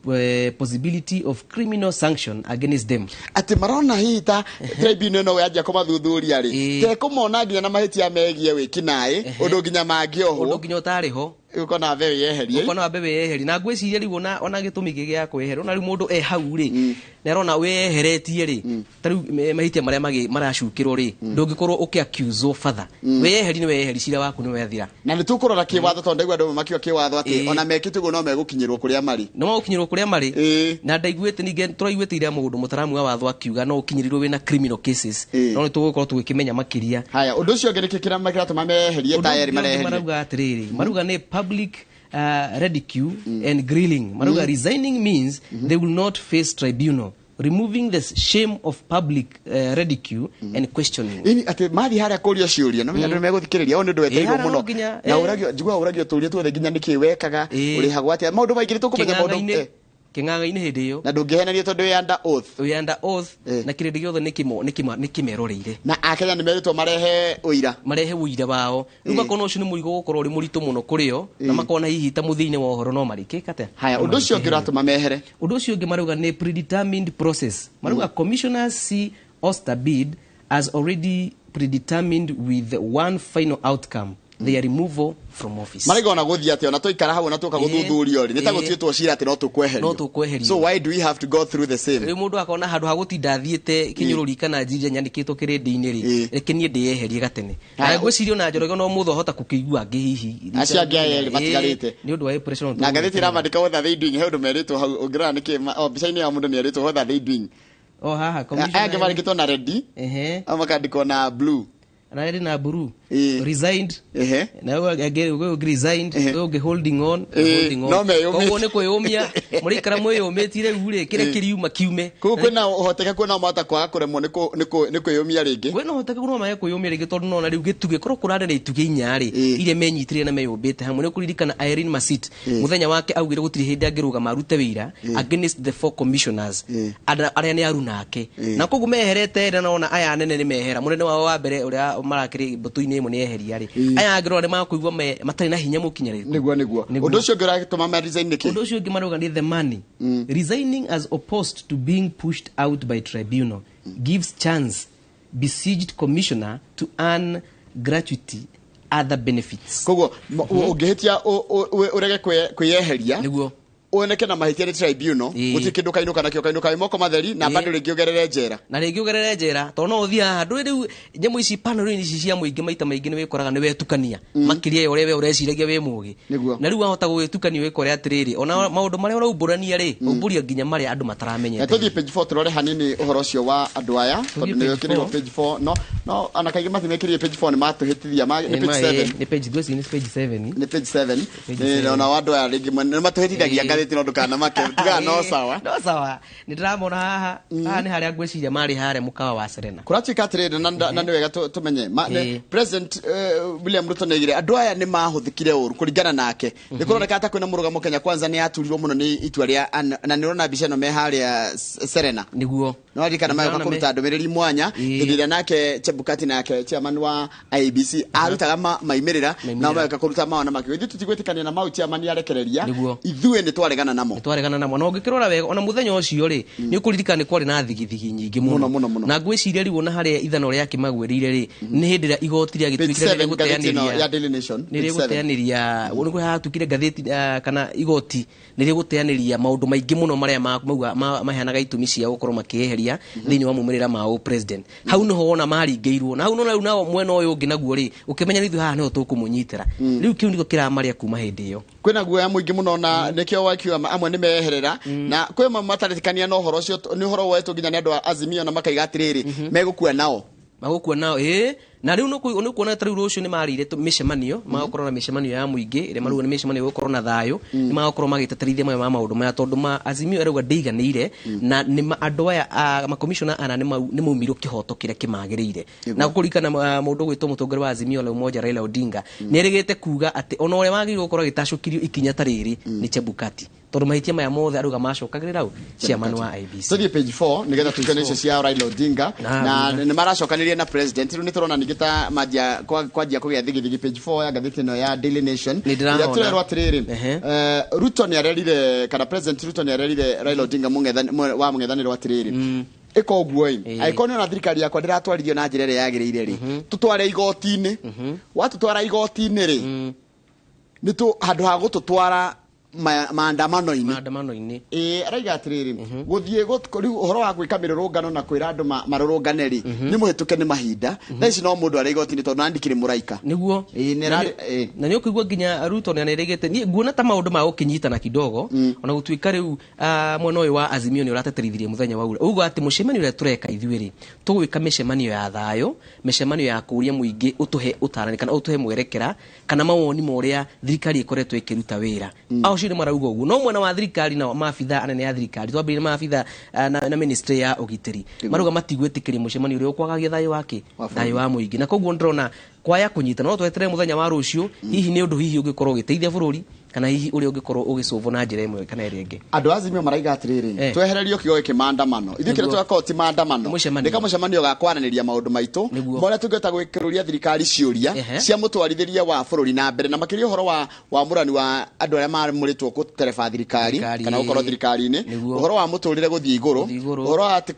possibility of criminal sanction against them. Ati marona hita tribunal no yaje ko mathuthuria ri te kumona nginya na mahitia megie wikinae undu nginya mangioho undu nginya utari ho uko na bebe yeherie uko na bebe yeherie na ngwiciria riu ona gitumi gya kweherwo na riu mundu hau ri nerona weheretie ri tariu mahitia maria maracukirwo ri ndungikorwo ukiaccuse father weheri ni weheri cira waku ni wethira na ni tukurora kiwatho tondu igwa ndu makiwa kiwatho ati ona mekitugo no megukinyirwo kuria mari no megukinyirwo kuria mari na ndaiguite ninge turaiguite ira mundu mutaramu wa watho akiuga no ukinyirirwo wina criminal cases no tugukorwo tugikimenya makiria haya undu ucio ngene kikira makira tumameherie tayari mareherie maruga atiriri maruga ni public ridicule and grilling maruga resigning means they will not face tribunal removing the shame of public ridicule and questioning ini ati mathi haria kuria ciuria no ndu meguthikiriria onu ndu weteirwo muno na uragio njigwa uragio turia tuothe nginya niki wekaga uri hagwa ati maundu maingiri tukumenya maundu king'ang'a-ini hindi iyo na ndungihenerio tondu wi under oath na kirindi giothe nikimeroreire na akenya ni meritwo marehe uira wao riu makona ucio ni murigo gukorwo uri muritu muno kurio na makona hihi ta muthini wa uhoro no marikikate haya undu ucio ngiratuma mehere undu ucio ngi maruga ni predetermined process maruga commissioners see Oster bid as already predetermined with one final outcome their removal from office marigona guthia ati ona toikara hau na tuka guthuthurio ri nitagutietwo cira ati no tukweherio so why do we have to go through the same ri mundu akona handu ha gutinda thiete kinyururi kana njija nyandikitwo kirindi-ini ri reke nie ndiyeherie gatene na ngwicirio na njoroge no mutho hota kukigua ngi hihi acia ngiaye matigarite ni undu wa pressure na ngathiti ramandika what they doing he undu meritwo hau ungira niki bicaini ya mundu ni eritwo what they doing haha commission aya marikitwo na red amakandikwo na blue na buru resigned na wewe resigned wewe holding on no me koguo ni kwiyumia muri kara mwiyumitire ure kire kiriuma kiume koguo kwina uhoteka kwina mata kwa kuremwo ni kwiyumia ringi kwina uhoteka kuno maye kwiyumia ringi tondu nona riu gituge korwo kurare na ituge inyari ile menyitire na meyumbite hamwe ni kuririkana Irene Masit muthenya wake augire gutiri hindi angiruga marute wira against the four commissioners aria ni arunake na koguo meherete na nona aya nene ni mehera munene wao wa mbere uria marakiri butu-ini imwe ni eheria ri aya angirwo ni makuigwa matari na hinya mukinyarite niguo undu ucio ngiratuma ma resign niki undu ucio ngimaruga ni the money resigning as opposed to being pushed out by tribunal gives chance besieged commissioner to earn gratuity other benefits koguo ungihitia urege kweyeheria niguo oneke na mahitia ni tribunal gutikindu kainuka nakio kainuka imoko matheri na bado ringi ugerere njera na ringi ugerere njera to no uthia handu riu nyemu ici panel ni cia muingi maita maingi ni wikoraga ni wetukania makiria ore we ureciragia we mugi na riu wahota gwitukania wikore atiriri ona maundu maria urauburania ri uburia nginya maria andu mataramenyete tuthie page 4 turore hanini uhoro ucio wa andu aya tondu ni ukiriwo page 4 no ana kaigi mathimekiriye page 4 ni matuhitithia ni page 7 ni page gwesi ni page 7 ni page 7 ni ona wandu aya ringi ni matuhitithagia no ndukana make tuga no sawa ni ndramona haha ni haria ngwiciria mari haria mukawa wa Serena kuratuika trade na ni wega tumenye president William Ruto negire andu aya ni mahuthikire uru kuringana nake ni kuroneka ata kwina murugamo Kenya Kwanza ni aturirwo muno ni itua ria na ni rona bica no me haria Serena niguo no rikana mayo kuruta ndomereri mwanya ndira nake Chebukati nake chairman wa IBC arutaga maimirira na mayo kuruta maona make ithu tutigwetikania na mau chairman yarekereria ithue ni twaregana namo no ngikirora wega ona muthenya ucio ri ni ukuririkana kwari na thigithigi nyingi muno na ngwiciria riu ona haria ithano ria kimagwirire ri ni hindi ria igoti ria gitwikire ni guteaniria ya Daily Nation ni guteaniria uko hatukire gatheti kana igoti ni guteaniria maundu maingi muno maria maheanaga itumi cia gukorwo makieheria mageria thiini wa mumirira mao president hau no wona maringeirwo na hau no nao mwena uyu ungi naguo ri ukimenya nithu haha no tukumunyitira riu kiu ndiko kiramaria kuma hindi iyo kwina guoya muingi muno na nikio wakiwa amwe ni meherera na kwe mataretikania no horo cio ni horo wetu nginya ni andu Azimio na makaiga atiriri megukua nao na riu no kuona tari rucio ni marire mishemanio magakorwo na mishemanio ya muingi ire maruga ni mishemanio gukorwo na thayo ni magakorwo magiteterithia mwe ma maundu maya tondu Azimio erauga ndeiganire na ni andu aya ma commissioner ana ni maumirwo kihoto kiria kimagirire na kurikana mundu gwitwo mutongoria wa Azimio la Umoja Raila Odinga ni erigete kuga ati ona ore magirwo gukorwo gitashukirio ikinya tariri ni Chebukati tondu mahitia maya mothe aruga macokagirira u chairman wa IBC study page 4 nigetha tukeneshe cia Raila Odinga na ni maracokanirie na president riu ni turona nigita majia kwajia kugia thigithigi page 4 ya gatheti no ya Daily Nation ya turerwa atiriri Ruto ni arerire kana president Ruto ni arerire Raila Odinga wa mungethaniro atiriri iko guoi aikoni na thirikari yakwa ndiratwarithio na njira ire yagirire ri tutware igoti-ini watutwara igoti-ini ri ni tu handu ha gututwara maandamano-ini araiga atiriri guthie riu uhoro wa gwika mirurungano na kwira andu marurungane ri ni muhituke ni mahinda na ici no mundu ari igoti-ini tondu andikire muraika niguo na ni ukigwa nginya Ruto ni anerigete ni nguona ta maundu ma ukinyitana kidogo ona gutuika riu mwena uyu wa Azimio ni urateterithirie muthenya wa ura ugo ati mucemanio ria tureka ithuiri tugwika micemanio ya thayo micemanio ya kuria muingi utuhe utarani kana utuhe mwerekera kana mawoni moria thirikari ikoretwo ikiruta wira shiri marauga uguo no mwena wa thirikari na maabitha anene ya thirikari twambire maabitha na ministry ya ugitiri maruga matigwetikiria mucemanio uria ukwagagia thayo wake thayo wa muingi na koguo ndrona kwaya kunyita no twetere muthenya wa rucio hihi ni undu hihi ungikorwo giteithia bururi kana hihi uri ungikorwo ugicovo na njira imwe kana irienge andu Azimio maraiga atiriri twehererio kigo giki maandamano ithikire twakao ti maandamano ndika mucemanio ga kwaraniria maundu maitu mora tungeta gwikiruria thirikari ciuria cia mutwarithiria wa bururi na mbere na makiria horo wa murani wa andu aria mamuritwo gutereba thirikari kana ukorwo thirikari-ini horo wa muturire guthii iguru horo ati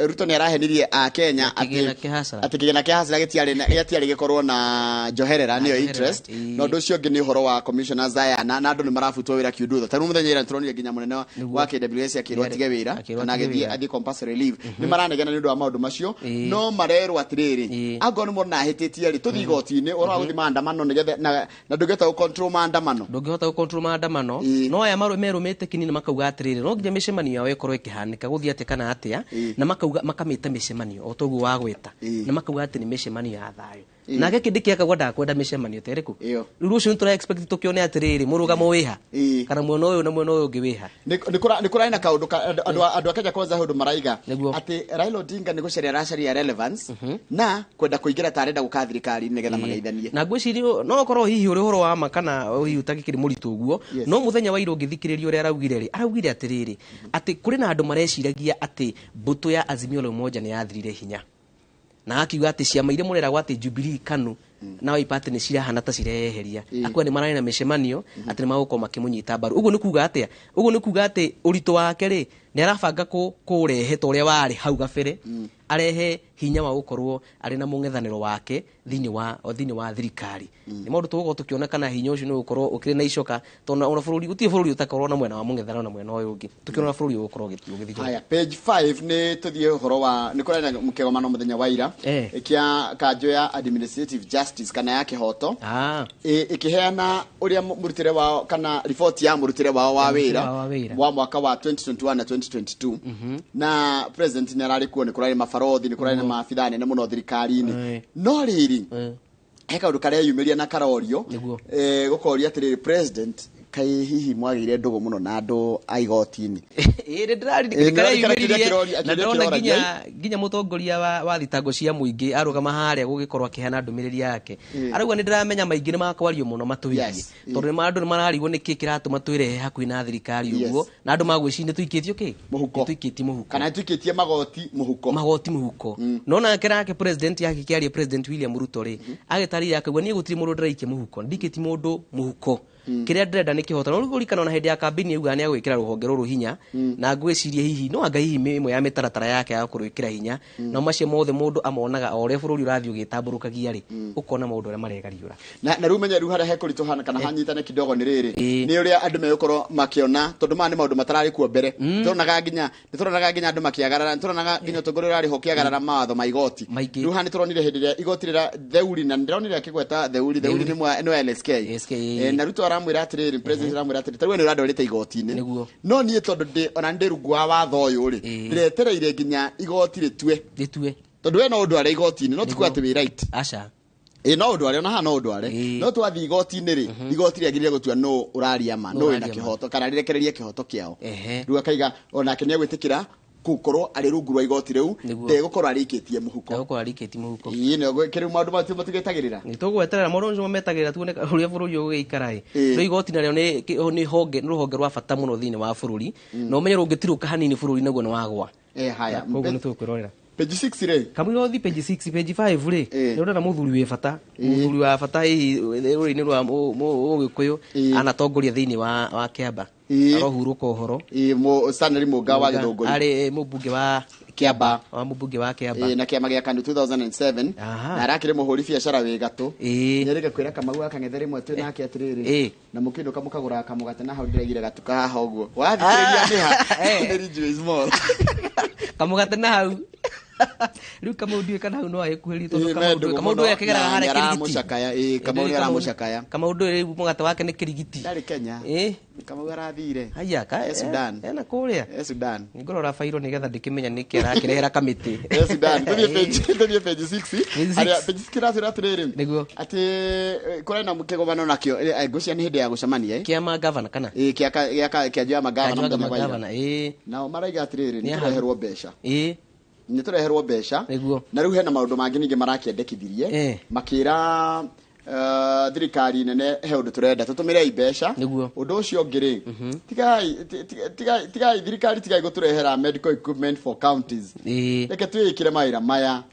Ruto ni arahenirie a Kenya ati kigena kihasira gitiari gikorwo na njoherera niyo interest no ndu cio ngi ni horo wa commissioners aya na andu ni marafutwo wira kiundu tanu muthenya ira turonire nginya munene wa KWS akirwo atige wira kana athi compulsory leave ni maranegena ni ndu wa maundu macio no marerwo atiriri ango ni murona hititie ri tuthi igoti-ini ora guthi maandamano nigetha na ndugeta ku control maandamano ndungihota ku control maandamano no aya merumite kinini makauga atiriri no nginya micemanio yao ikorwo ikihanika guthi ati kana atia na makauga makamita micemanio o togu wa gweta na makauga ati ni micemanio ya thayo na geke ndikeka kwenda micemanio teriku rucio ntura expect tukione atiriri murugamo wiha kana mwena uyu na mwena uyu ungi wiha nikura ina kaundu andu Kenya kwanza hundu maraiga ati Raila Odinga ni gucaria racaria relevance na kwenda kuingira tarenda gukathirikari nigetha magaithanie na ngwiciri no korwo hihi uri horo wa makana hihi utagikiri muritu uguo no muthenya wa iro ngithikiririo uri araugire atiriri ati kuri na andu mareciragia ati mbutu ya Azimio la Umoja ni yathirire hinya na akiuga ati ciama iria mureragwo ati Jubilee KANU na waipate ni cirahana ta cireheria akwa ni marari na micemanio ati ni magukoma makimunyita mbaru uguo ni kuga ati urito wake ri ni arabanga kurehe to uria wari hau gabere arehe hinya wa gukorwo ari na mungethaniro wake thini wa thirikari ni maundu tugo tukiona kana hinya ucio ni gukorwo ukiri na icoka tona ona bururi utie bururi utakorwo na mwena wa mungethaniro na mwena uyu ungi tukiona bururi ugukorwo githithio haya page 5 ni tuthie horo wa ni kurana mukegomano muthenya wa ira ikia kanjo ya administrative justice kana ya kihoto ikiheana uria murutire wao kana report ya murutire wao wa wira wa mwaka wa 2021 na 2022 na president ni arari kuone kurari mafarodhi ni kurari na maafitha nene muno thirikari-ini no riri heka undu karia yumiria na karorio gukoria atiriri president kai hihi mwagire ndugu muno na andu aigoti-ini na ndona nginya mutongoria wa thitango cia muingi arugama haria gugikorwa kihana ndumiriri yake arauga ni ndiramenya maingi ni makwario muno matuirie tondu ni andu ni mararigwo niki kiratu matwire hakuhi na thirikari uguo na andu magwicine tuikitio tuikitie muhuko kana tuikitie magoti muhuko nona kirake president yake kiaria president William Ruto ri agitarira akagwa ni gutiri mundu ndiraikie muhuko ndikiti mundu muhuko kiria ndrenda nĩ kĩhoto no rĩgũrikana na hĩndĩ ya kambini yuga nĩ agwĩkĩra rũhonge rũrũ hinya na ngwĩciria hihi no anga hihi ĩmwe ya mĩtaratara yake ya kũrũĩkĩra hinya no macio mothe mũndũ amonaga o ũrĩa bũrũri ũrathiĩ ũgĩtambũrũkagia rĩ ũkona maũndũ ũrĩa maregariũra na rĩu menya rĩu harĩa hekũritũhana kana hanyitane kidogo nĩ rĩrĩ nĩ ũrĩa andũ megũkorwo makĩona tondũ maya nĩ maũndũ matararĩ kuo mbere tũronaga nginya andũ makĩagarara tũronaga nginya ũtongoria ũrarĩ ho kĩagarara mawatho ma igoti rĩu haha nĩ tũronire hĩndĩ ĩrĩa igoti rĩra theuri na ndĩronire akĩgweta theuri nĩ LSK na rĩu twaramwĩra atĩrĩrĩ president aramwĩra atĩrĩrĩ tarĩu nĩ ũrandorĩte igoti-inĩ no niĩ tondũ ona ndĩ rungu wa watho ũyũ rĩ ndĩretereire nginya igoti rĩtue tondũ we no ũndũ arĩa igoti-inĩ no tikuga atĩ wĩ right aca no ũndũ arĩa ona haha no ũndũ arĩa no twathiĩ igoti-inĩ rĩ igoti rĩagĩrĩire gũtua no ũraria ma no wĩna kĩhoto kana rĩrekererie kĩhoto kĩao rĩu akaiga onake nĩ agwĩtĩkĩra gukorwo ari rungu rwa igoti riu ndegũkorwo arĩkĩtie mũhuko ĩĩ no kĩrĩu maũndũ macio matugĩtagĩrĩra nĩ tũgweterera maũndũ macio metagĩrĩra tuone ũrĩa bũrũri ũgĩikara no igoti narĩo nĩ rũhonge rwa bata mũno thĩinĩ wa bũrũri na ũmenye rũngĩtirũka hanini bũrũri naguo nĩ wagwa haya koguo nĩ tũkwĩrorera page 6 rĩ kamũira ũthi page 6 page 5 rĩ nĩ ũrona mũthuri wĩ bata mũthuri wa bata hihi rũrĩinĩ rwa Ũgĩkũyũ anatongoria thĩinĩ wa Kĩamba arohurũka ũhoro Stanley Mũnga wa Gĩthũngũri arĩ mũmbunge wa Kĩamba na kĩama gĩa KANU 2007 na arakĩrĩ mũhũri biacara wĩ gatũ nĩerĩga kwĩra Kamau akang'ethe rĩmwe twĩ nake atĩrĩrĩ na mũkĩndũka mũkagũra kamũgate na hau ndĩraigire gatuka haha ũguo wathikĩrĩria nĩ ha nĩ small kamũgate na hau rĩu Kamau ndiũĩ kana hau no agĩkuhĩrĩrie tondũ Kamau ndũĩ akĩgeraga harĩa kĩrigiti Kamau nĩ aramucakaya Kamau ndũĩ rĩu mũgate wake nĩ kĩrigiti ndarĩ Kenya Kamau arathire haya Sudan ena kũrĩa Sudan ngorora fairo nĩgetha ndĩkĩmenya nĩkĩ arakĩrehera kamĩtĩ Sudan tũthiĩ page 6 harĩa page 6 kĩratwĩra atĩrĩrĩ atĩ kũrĩ na kĩgomano nakĩo ngũcia nĩ hĩndĩ ya gũcemania kĩama gavana kana kĩanjia magavana nao maraiga atĩrĩrĩ nĩ tũreherwo mbeca nĩ tũreherwo mbeca na rĩu hena maũndũ mangĩ ningĩ marakĩendekithirie makĩra thirikari nene he ũndũ tũrenda tũtũmĩre mbeca ũndũ ũcio ũngĩ rĩ tigai thirikari tigai gũtũrehera medical equipment for counties reke twĩkĩre mawĩra maya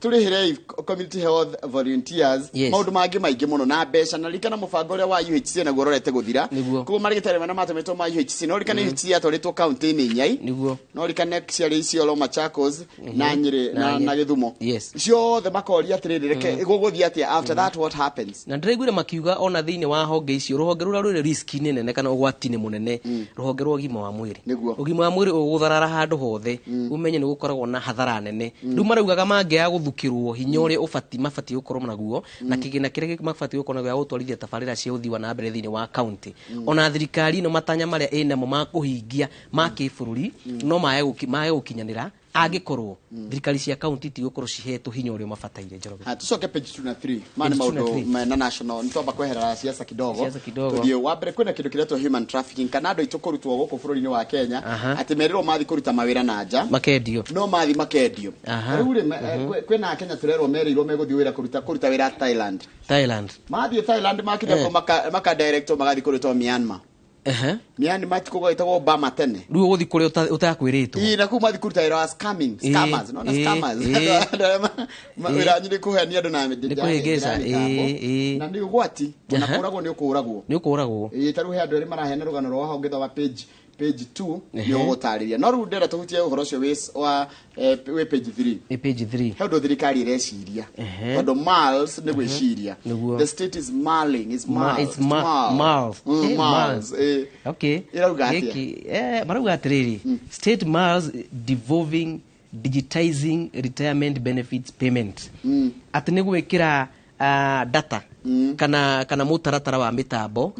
tũrĩhĩre community health volunteers maũndũ mangĩ maingĩ mũno na mbeca na rikana mũbango ũrĩa wa UHC naguo ũrorete gũthira koguo marĩgĩtarĩ mana matũmĩtwo ma UHC no rikana UHC yatwarĩtwo kaunti-inĩ inyai no rikana ciarĩ Isiolo Machakos na Nyĩrĩ na Gĩthumo ciothe makoria atĩrĩrĩ reke gũgũthiĩ atĩa after that what happened na ndĩraiguire makiuga ona thĩinĩ wa honge icio rũhonge rũrĩa rũrĩ riski nene kana ũgwati-inĩ mũnene rũhonge rwa ũgima wa mwĩrĩ ũgima wa mwĩrĩ ũgũtharara handũ hothe umenye nĩ gũkoragwo na hathara nene rĩu maraugaga mangĩaga gũthukĩrwo hinya ũrĩa mabatiĩ gũkorwo naguo na kĩgĩna kĩrĩa mabatiĩ gũkorwo gĩa gũtwarithia tabarĩra cia ũthii wa na mbere thĩinĩ wa kaunti ona thirikari ĩno matanya marĩa ĩnamo ma kũhingia ma kĩbũrũri no maage gũkinyanĩra angĩkorwo thirikari cia kaunti itigũkorwo cihetwo hinya ũrĩa mabataire Njoroge. Tucoke page 2 na 3 maana maũndũ mena national nĩ twamba kweherera siasa kidogo tũthiĩ wa mbere kwĩna kĩndũ kĩretwo human trafficking kana andũ aitũ kũrutwo gũkũ bũrũri-inĩ wa Kenya atĩ merirwo mathi kũruta mawĩra na nja no mathi makendio rĩu rĩ kwĩna Kenya tũrerwo merirwo megũthiĩ wĩra kũruta wĩra Thailand mathiĩ Thailand makĩreko maka director magathi kũrutwo Myanmar Myanmar matikuga itagwo Obama tene rĩu ũgũthi kũrĩa utakwĩrĩtwo na kuma mathi kũruta wĩra wa scammers no na scammers wĩra nyingĩ kũhenia andũ na nĩ ũgwati na kũragwo nĩ ũkũragwo tarĩu he andũ erĩ maraheana rũgano rwa hau ngĩthoma page 2 nĩ ũgũtarĩria no rĩu ndĩra tũhutie ũhoro ũcio wĩ page 3 he ũndũ thirikari ĩreciria tondũ Miles nĩ gwĩciria the state is marling irauga atĩrĩrĩ state Miles devolving digitizing retirement benefits payment atĩ nĩ gwĩkĩra data kana mũtaratara wa mĩtambo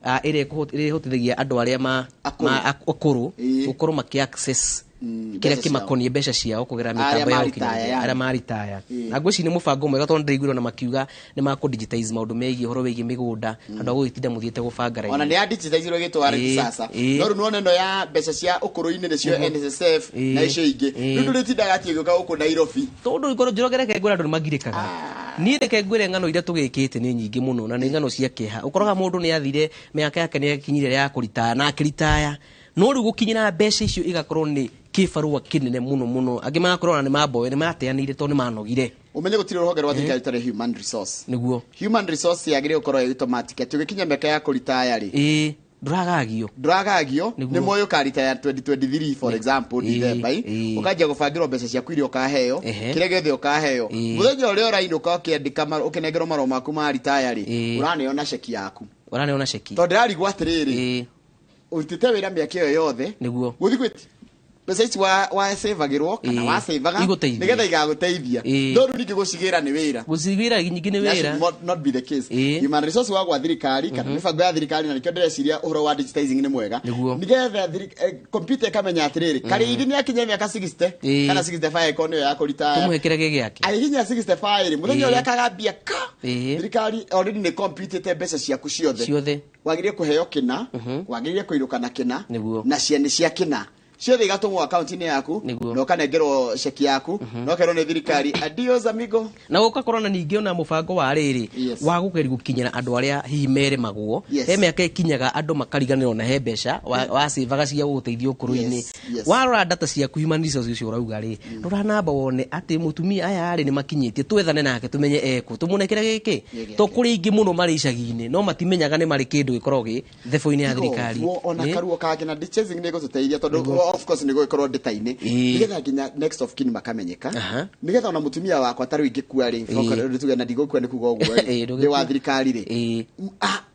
ĩrĩa ĩhotithagia andũ arĩa akũrũ gũkorwo maki-access kĩrĩa kĩmakoniĩ mbeca ciao kũgerera mĩtambo ya ũkinyanĩria arĩa maritaya na ngwĩciria nĩ mũbango mwega tondũ ndĩraiguire na makiuga nĩ makũdigitize maũndũ megiĩ ũhoro wĩgiĩ mĩgũnda andũ a gũgĩtinda mũthiĩte gũbanga raini ona nĩ ya digitize gĩtwara sasa no rĩu nĩwona ĩno ya mbeca cia ũkũrũ-inĩ nĩcio NSSF na icio ingĩ rĩu ndũrĩtindaga atĩ gĩũka gũkũ Nairobi tondũ ngoro Njoroge reke ngwĩre andũ nĩ magirĩkaga niĩ reke ngwĩre ng'ano iria tũgĩkĩte nĩ nyingĩ mũno na nĩ ng'ano cia kĩeha ũkoraga mũndũ nĩ athire mĩaka yake nĩ yakinyire ya kũritaya na akĩritaya no rĩu gũkinyĩra mbeca icio igakorwo nĩ kĩbarũa kĩnene mũno angĩ magakorwo nĩ mamboe nĩ mateanĩire tondũ nĩ manogire umenye gũtirĩ rũhonge rwa thirikari tarĩ human resource nĩguo human resource yagĩrĩirwo gũkorwo automatic atĩ ũgĩkinya mĩaka ya kũritaya rĩ nduragagio nĩ moyo karita ya 2023 for example December ukajia gũbangĩrwo mbeca ciaku iria ukaheo kĩrĩa gĩothe ukaheo mũthenya ũrĩa ũrainũka ũkĩandĩka ũkĩnengerwo marũa maku ma retire rĩ ũraneona ceki yaku tondũ ndĩrarigwo atĩrĩrĩ ũrutĩte wĩra mĩaka ĩyo yothe gũthiĩ gwĩti mbeca ici wasavagĩrwo kana wasavaga nĩgetha igagũteithia no rĩu ningĩ gũcigĩra nĩ wĩra nyingĩ nĩ wĩra not be the case human resource wa thirikari kana mĩbango ya thirikari na nĩkĩo ndĩreciria ũhoro wa digitizing nĩ mwega nĩgetha computer ĩkamenya atĩrĩrĩ Karĩithĩ nĩ akinya mĩaka 60 kana 65 ĩkorwo nĩyo ya kũritaya tũmwĩkĩre gĩake ahihinya 65 rĩ mũthenya ũrĩa akagambia thirikari already nĩ computete mbeca ciaku ciothe wagĩrĩire kũheo kĩna wagĩrĩire kũinũka na kĩna na ciana cia kĩna ciothe igatũmwo account-inĩ yaku na ũkanengerwo ceki yaku na ũkerwo nĩ thirikari adios amigo na gũgakorwo na ningĩ ona mũbango wa rĩrĩ wa gũgeria gũkinyĩra andũ arĩa hihi meremagwo he mĩaka ĩkinyaga andũ makariganĩrwo na he mbeca wasavaga cia gũgũteithia ũkũrũ-inĩ warora data ciaku human resources ũcio ũrauga rĩ rora namba wone atĩ mũtumia aya arĩ nĩ makinyĩtie twethane nake tũmenye eko tũmũnekere gĩkĩ to kũrĩ ingĩ mũno marĩ icagi-inĩ no matimenyaga nĩ marĩ kĩndũ gĩkoragwo gĩ thebo-inĩ ya thirikari ona karuo kake na digitizing nĩ gũtũteithia tondũ of course nĩ gũkorwo data-inĩ nĩgetha nginya next of kin makamenyeka nĩgetha ona mũtumia wakwa tarĩ ingĩkua rĩ tuge na ndigũkua nĩ kuga ũguo rĩ wa thirikari rĩ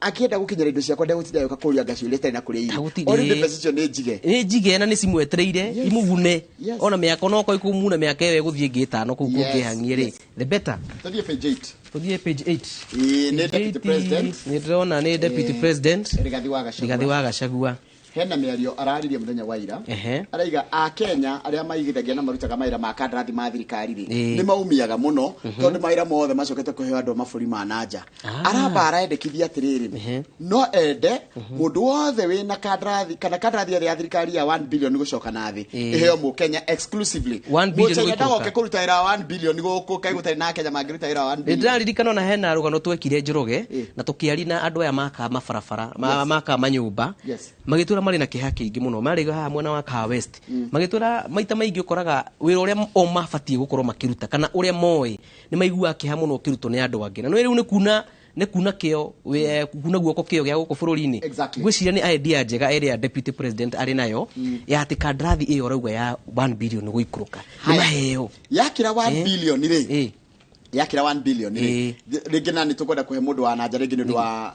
akĩenda gũkinyĩra indo ciakwa ndegũtinda yoka kũria gaciũria itarĩ na kũrĩa irio already mbeca icio nĩ njige na nĩ cimwetereire imũgune ona mĩaka no kwa ikumuna mĩaka ĩyo gũthiĩ ngĩtano kũu kũngĩhang'ie rĩ the better tũthiĩ page 8 tũthiĩ page 8 nĩ deputy president nĩ ndĩrona nĩ deputy president Rigathi wa Gachagua hena mĩario araririe mũthenya wa ira araiga a Kenya arĩa maigithagia na marutaga mawĩra ma kandarathi ma thirikari nĩ maumiaga mũno tondũ mawĩra mothe macokete kũheo andũ mabũrũri ma nanja aramba arendekithia atĩrĩrĩ no ende mũndũ wothe wĩna kandarathi kana kandarathi ya thirikari ya 1 billion gũcoka na thĩ ĩheo Mũkenya exclusively 1 billion gũcoka kũruta wĩra wa 1 billion gũkũ kaigũtarĩ na Kenya mangĩruta wĩra wa 1 billion ndĩraririkana na hena rũgano twekire Njoroge na tũkĩari na andũ aya maka mabarabara maka manyũmba magĩtũra marĩ na kĩha kĩingĩ mũno marĩ haha mwena wa Car West magĩtũra maita maingĩ ũkoraga wĩra ũrĩa o mabatie gũkorwo makĩruta kana ũrĩa moĩ nĩ maigua kĩha mũno ũkĩrutwo nĩ andũ angĩ na rĩu nĩ kuna kĩo kuna guoko kĩo gĩa gũkũ bũrũri-inĩ ngwĩciria nĩ idea njega ĩrĩa deputy president arĩ nayo ya atĩ kandarathi ĩyo rauga ya 1 billion gũikũrũka nĩ maheo yakĩra 1 billion rĩ yakira 1 billion rĩngĩ na nĩ tũkwenda kũhe mũndũ wa nanja rĩngĩ nĩ ũndũ wa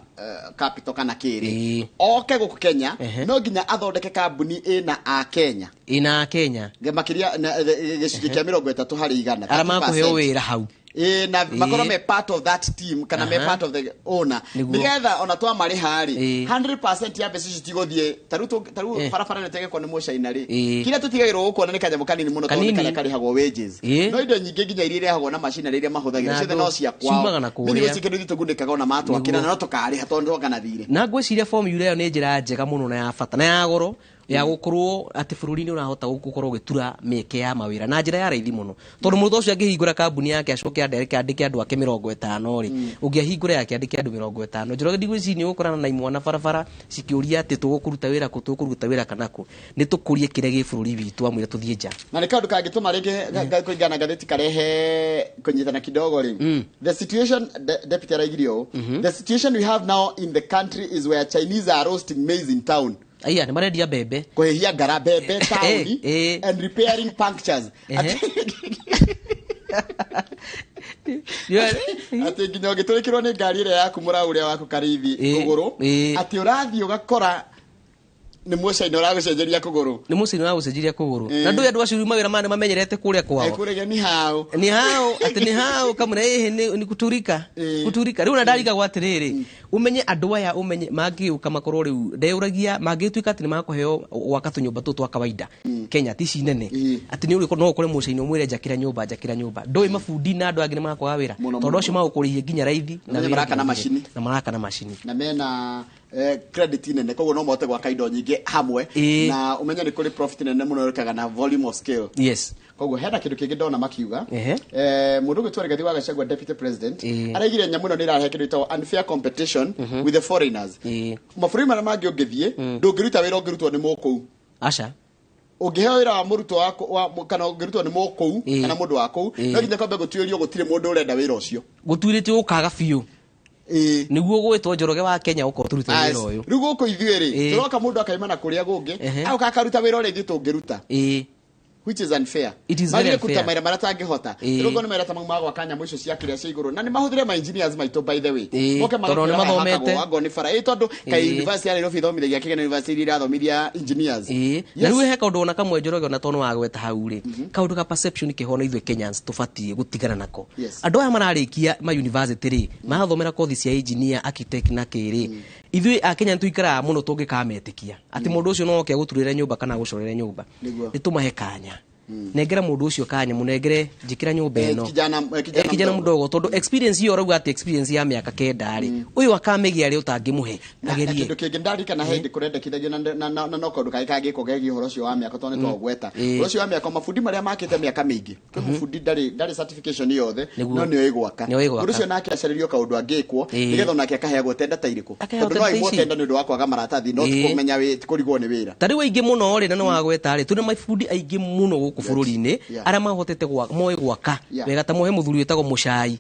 capital kana kĩrĩ oke gũkũ Kenya no nginya athondeke kambuni ĩna a Kenya makĩria gĩcunjĩ kĩa 30 harĩ 100 arĩa makũheo wĩra hau na makorwo me part of that team kana me part of the owner nĩgetha ona twa marĩ harĩ 100% ya mbeca citigũthiĩ taru barabara nĩtegekwo nĩ mũcaina rĩ kĩrĩa tũtigagĩrwo gũkuona nĩ kanyamũ kanini mũno tondũ kana karĩhagwo wages no indo nyingĩ nginya iria irehagwo na macina rĩrĩa mahũthagĩra ciothe no cia kwao nĩ gũcikĩrwo itũgunĩkaga ona matwakĩra na no tũkarĩha tondũ kana thirĩ na ngwĩciria formula ĩyo nĩ njĩra njega mũno na ya bata na ya goro ya gũkorwo atĩ bũrũri-inĩ ũrahota gũkorwo gũtura mĩeke ya mawĩra na njĩra ya raithi mũno tondũ mũndũ ũcio angĩhingũra kambuni yake acoke andĩke andũ ake 50 rĩ ũngĩahingũra yake andĩke andũ 50 Njoroge ndigwĩciria nĩ ũgũkorana na imwana barabara cikĩũria atĩ tũgũkũruta wĩra kũ tũkũruta wĩra kana kũ nĩ tũkũrie kĩrĩa gĩ bũrũri witũ amwĩra tũthiĩ nja na nĩ kaũndũ kangĩtũma rĩngĩ kũingana ngathĩti karehe kũnyitana kidogo rĩ the situation deputy araigirio the situation we have now in the country is where Chinese are roasting maize in town aya nĩ marendia mbembe kũhĩhia ngara mbembe taũni and repairing punctures atĩ nginya ũgĩtũrĩkĩrwo nĩ ngari ĩrĩa yaku mũraũrĩa waku Karĩithĩ kũgũrũ atĩ ũrathiĩ ũgakora nĩ mũcaina ũragũcenjeria kũgũrũ nĩ mũcaina ũragũcenjeria kũgũrũ na ndũĩ andũ acio mawĩra mane mamenyerete kũrĩa kwao kũrĩa nĩ hao atĩ nĩ hao kamũra nĩ kuturika rĩu na ndarigagwo atĩrĩrĩ umenye andũ aya umenye mangĩũka makorwo rĩu ndeũragia mangĩtuĩka atĩ nĩ makũheo gwaka tũnyũmba tũtũ twa kawaida Kenya ti ici nene atĩ nĩ ũrĩko no ũkore mũcaina ũmwĩre njakĩra nyũmba ndũĩ mabundi na andũ angĩ nĩ makwaga wĩra tondũ acio magũkũrĩhia nginya raithi na maraka na macini na mena credit nene koguo no mote gwaka indo nyingĩ hamwe na umenye nĩ kũrĩ profit nene mũno rĩkaga na volume of scale koguo hena kĩndũ kĩngĩ ndona makiuga mũndũ ũgĩtwa Rigathi wa Gachagua deputy president araigire nyamũ ĩno nĩ ĩrahe kĩndũ gĩtagwo unfair competition with the foreigners mabũrũri marĩa mangĩ ũngĩthiĩ ndũngĩruta wĩra ũngĩrutwo nĩ mũkũu aca ũngĩheo wĩra wa mũrutwo wako kana ũngĩrutwo nĩ mũkũu kana mũndũ wa kũu no nginya kwambe gũtuĩrio gũtirĩ mũndũ ũrenda wĩra ũcio gũtuĩrĩtio ũkaga biũ niguo gwetwo Njoroge wa Kenya uko turuta wira uyu riu guko ithuĩ rĩ turoka mundu akaimana kuria gungi auka akaruta wira uria ithuĩ tũngĩruta which is unfair. It is very unfair. Kuta mera tangihota. Rugo ni mera tamu magwa kanya mwisho cia kiria cia iguru. Na ni mahuthire ma engineers maito by the way. Moke mathomete. Wago ni fara. Tondu kai university ya Nairobi thomithagia Kenya University ira thomithia engineers. Na riu he kaundu ona kamwe Njoroge ona tono wagweta hau ri. Kaundu ka perception kihona ithuĩ Kenyans tubatie gutigana nako. Andu aya mararikia ma university ri mathomera kothi cia engineer, architect na kiri. Ithuĩ a Kenya tuikara muno tungikametĩkia ati mundu ucio no oke guturire nyumba kana gucorere nyumba. Nitumahe kanya. Negera mundu ucio kanya munengere njikira nyumba eno kijana mudogo tondu experience iyo rauga ati experience ya miaka kenda ri uyu akamegia ri utangimuhe agerie kindu kingi ndarika na hindi kurendekithagio na no kondu kai kage kogegi horo ucio wa miaka tondu twogweta ucio wa miaka mafundi maria makite miaka mingi mufundi ndari certification yothe no ni oigwaka mundu ucio nake acaririo kaundu angikwo nigetha nake akaheagwo tenda tairiku tondu no imwo tenda ni undu wa kwaga maratathi no kumenya wi kurigwo ni wira tari aingi muno ri na no wagweta ri tuni mafundi aingi muno guku bururi-ini aria mahotete moe gwaka wega ta mohe muthuri wetagwo mucai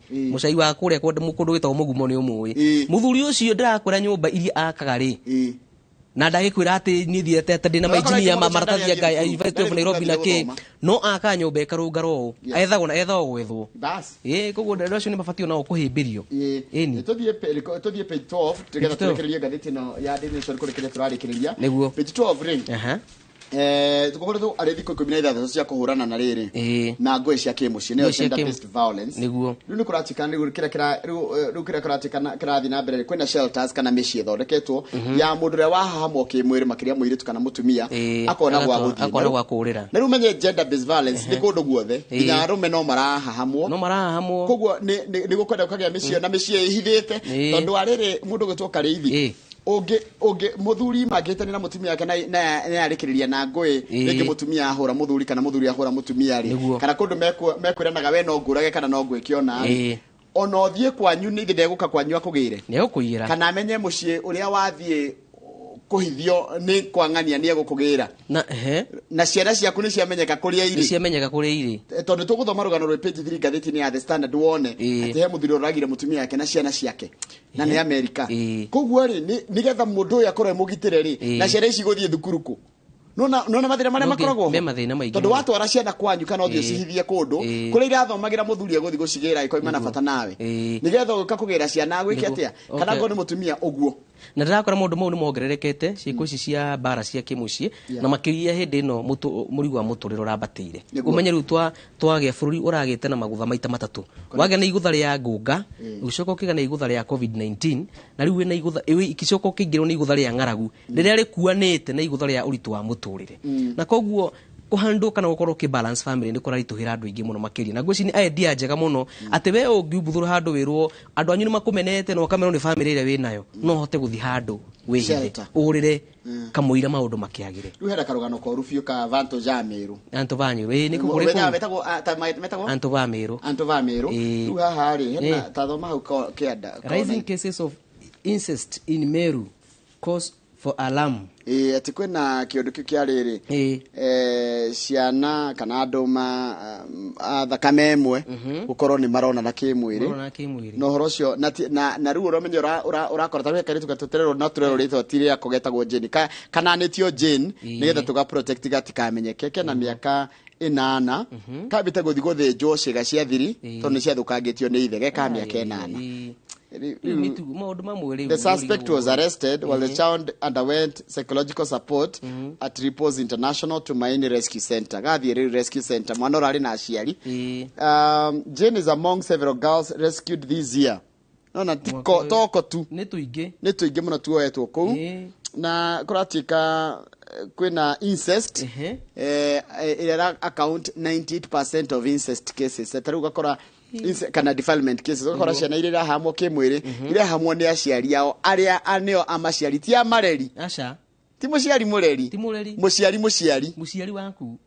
wa kuria kundu wetagwo mugumo ni umwe muthuri ucio ndirakwira nyumba iria akaga ri na ndagikwira ati ni thiete ati ndina mainjinia maratathi ya ngai University of Nairobi na ke no aka nyumba ikarungaro ethagwo na ethagwo gwethwo bas koguo ndio acio ni mabatio nao kuhimbirio ni tuthie page 12 tugetha turekererie ngatheti no ya Daily Nation kurekereria turarikireria page 12 ring tukokoretwo ari thikũ 16 cia kuhurana na riri na ngũĩ cia kĩmuciĩ nĩyo gender based violence nĩguo rĩu nĩ kũratikana rĩu kĩrĩa kũratikana kĩrathi na mbere kwĩna shelters kana mĩciĩ ĩthondeketwo ya mũndũ ũrĩa wahahamwo kĩmwĩrĩ makĩria mũirĩtu kana mũtumia akona gwa kũrĩra na rĩu menye gender based violence nĩ kũndũ guothe nginya arũme no marahahamwo koguo nĩ gũkwenda gũkagĩa mĩciĩ na mĩciĩ ĩhithĩte tondũ arĩrĩ mũndũ gwĩtwo Karĩithi oge muthuri magitani na mutumia yake na yarikiriria na ngui rĩngĩ mutumia ahura muthuri kana muthuri ahura mutumia ri kana kundu mekwiranaga we no ngurage kana no ngwikiona ona othie kwanyu ni thinde guka kwanyu akugire ni ukugira kana amenye mucie uria wathie kuhithio ni kwangania ni egukugira na ciana ciaku ni ciamenyeka kuria iri tondu tuguthoma rugano rwa page 3 gatheti ni ya The Standard wone ati he muthuri uragire mutumia yake na ciana ciake na ni Amerika koguo ri ni getha mundu uyu akore mugitire ri na ciana ici guthie thukuruku nona mathina maria makoragwo tondu watwara ciana kwanyu kana uthie cihithie kundu kuria irathomagira muthuri guthie gucigira ikoima na bata nawe ni getha uka kugira ciana gwiki atia kana ngo ni mutumia uguo na ndirakora maundu mau ni mongererekete ciiko ici cia bara cia kimuciĩ na makiria hindi ino murigo wa muturiro rabatire umenye riu twagĩa bururi uragĩte na magutha maita matatu wagĩa na igutha ria ngunga ugicoka ukiga na igutha ria COVID-19 na riu na igutha ikicoka ukingirwo na igutha ria ng'aragu riria rikuanĩte na igutha ria uritu wa muturire na koguo kuhandå kana gukorwo ki balance family ni kurarituhira andu aingi muno makiria na ngwĩci ni idea njega muno ati we ungiumbũthũra handu wirwo andu anyu ni makumenete no kamero ni family ire winayo no hote guthi handu wihire urire kamuira maundu makiagire riu hera karugano koru biu ka vanto ja meru ni kugure ko metagwo anto va meru riu haha ri hena tathoma hau kianda rising cases of incest in Meru cause for alarm ati kwina kiondu kia riri ciana kana nduma thakame imwe gukorwo ni marona na kimwiri no horo cio na riu uramenye urakora tawe karitu gatuterero na turero ritwa tire akogetagwo Jane kana netio Jane nigetha tuga protect gatikamenyeke kena miaka 8 kabite guthi guthinjwo ciga cia thiri tondu ciathukangitio ni ithe geka miaka 8 The suspect was arrested while the child underwent psychological support at Repose International Tumaini Rescue Center. Gathie Rescue Center. Mwana urari na aciari. Jane is among several girls rescued this year. No toko tu. Ni tuingi muno tuoetwo kou. Na kuratika kwina incest. Ira account 98% of incest cases. Taruga kora kana defilement cases ukora ciana iria hamwe kimwiri iria hamwe ni aciari ao aria anio amaciari ti amareri aca ti muciari mureri muciari waku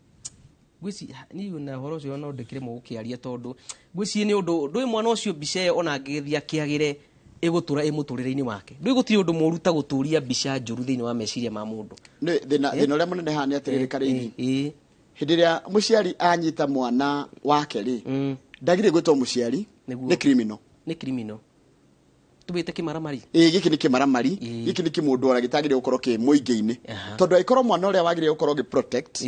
gwisi ni una horo cio no ndekire mu ukiaria tondu gwisi ni undu ndui mwana ucio bica ona ngithia kiagire igutura imuturire-ini wake ndui gutiri undu muruta guturia bica njuru thiini wa meciria ma mundu thina uria munene hani atiriri Karĩithi hindi ria muciari anyita mwana wake ri ndagire gwitwo muciari ni criminal tubite kimaramari giki ni kimaramari giki ni kimundu ora gitagire gukorwo ki muingi-ini tondu aikorwo mwana uria wagire gukorwo gi protect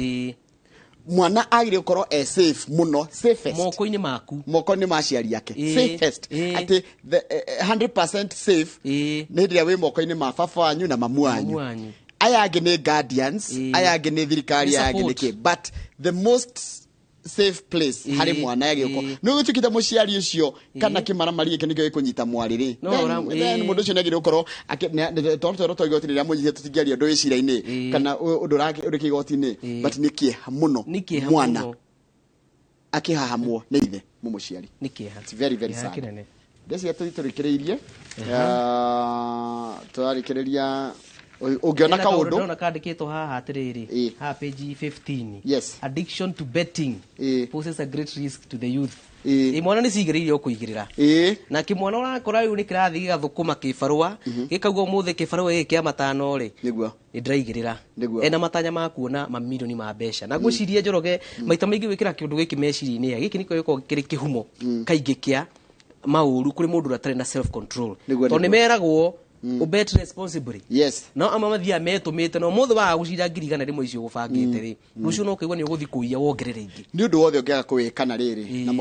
mwana agire gukorwo safe muno safest moko-ini maku moko-ini maciari yake safest ati the 100% safe ni ndiria wi moko-ini ma baba wanyu na mamu wanyu aya angi ni guardians aya angi ni thirikari aya angi ni ki but the most safe place hari mwana yage uko no gutukita muciari ucio kana kimaramari gike nikyo gikunyita mwari ri then mundu ucio nagire ukorwo tonto roto igoti ria munyithia tutingiaria undu icira-ini kana undu uri kigoti-ini but nikiha muno mwana akihahamwo ni ithe mumuciari nikiha it's very very sad ndeci turikiriirie turarikiriria ugiona kaundu ndona kandikitwo haha atiriri ha page 15 addiction to betting poses a great risk to the youth mwana ni cigiririo kuigirira na kimwana urakora riu ni kirathi gigathukuma kibarua gikaugwo muthe kibarua giki kia matano ri niguo ndraigirira ena matanya ma kuona mamilioni ma mbeca na gwiciria Njoroge maita maingi wikira kindu giki meciria-ini giki niko giko kiri kihumo kaingi kia mauru kuri mundu ratari na self control to ni meragwo ubet responsibly no ama mathia metumite no muthe wa gucira ngirigana rimwe icio gubangite ri rucio no kigwa ni uguthi kuiya wongerere ingi ni undu wothe ungiaga kuwikana riri na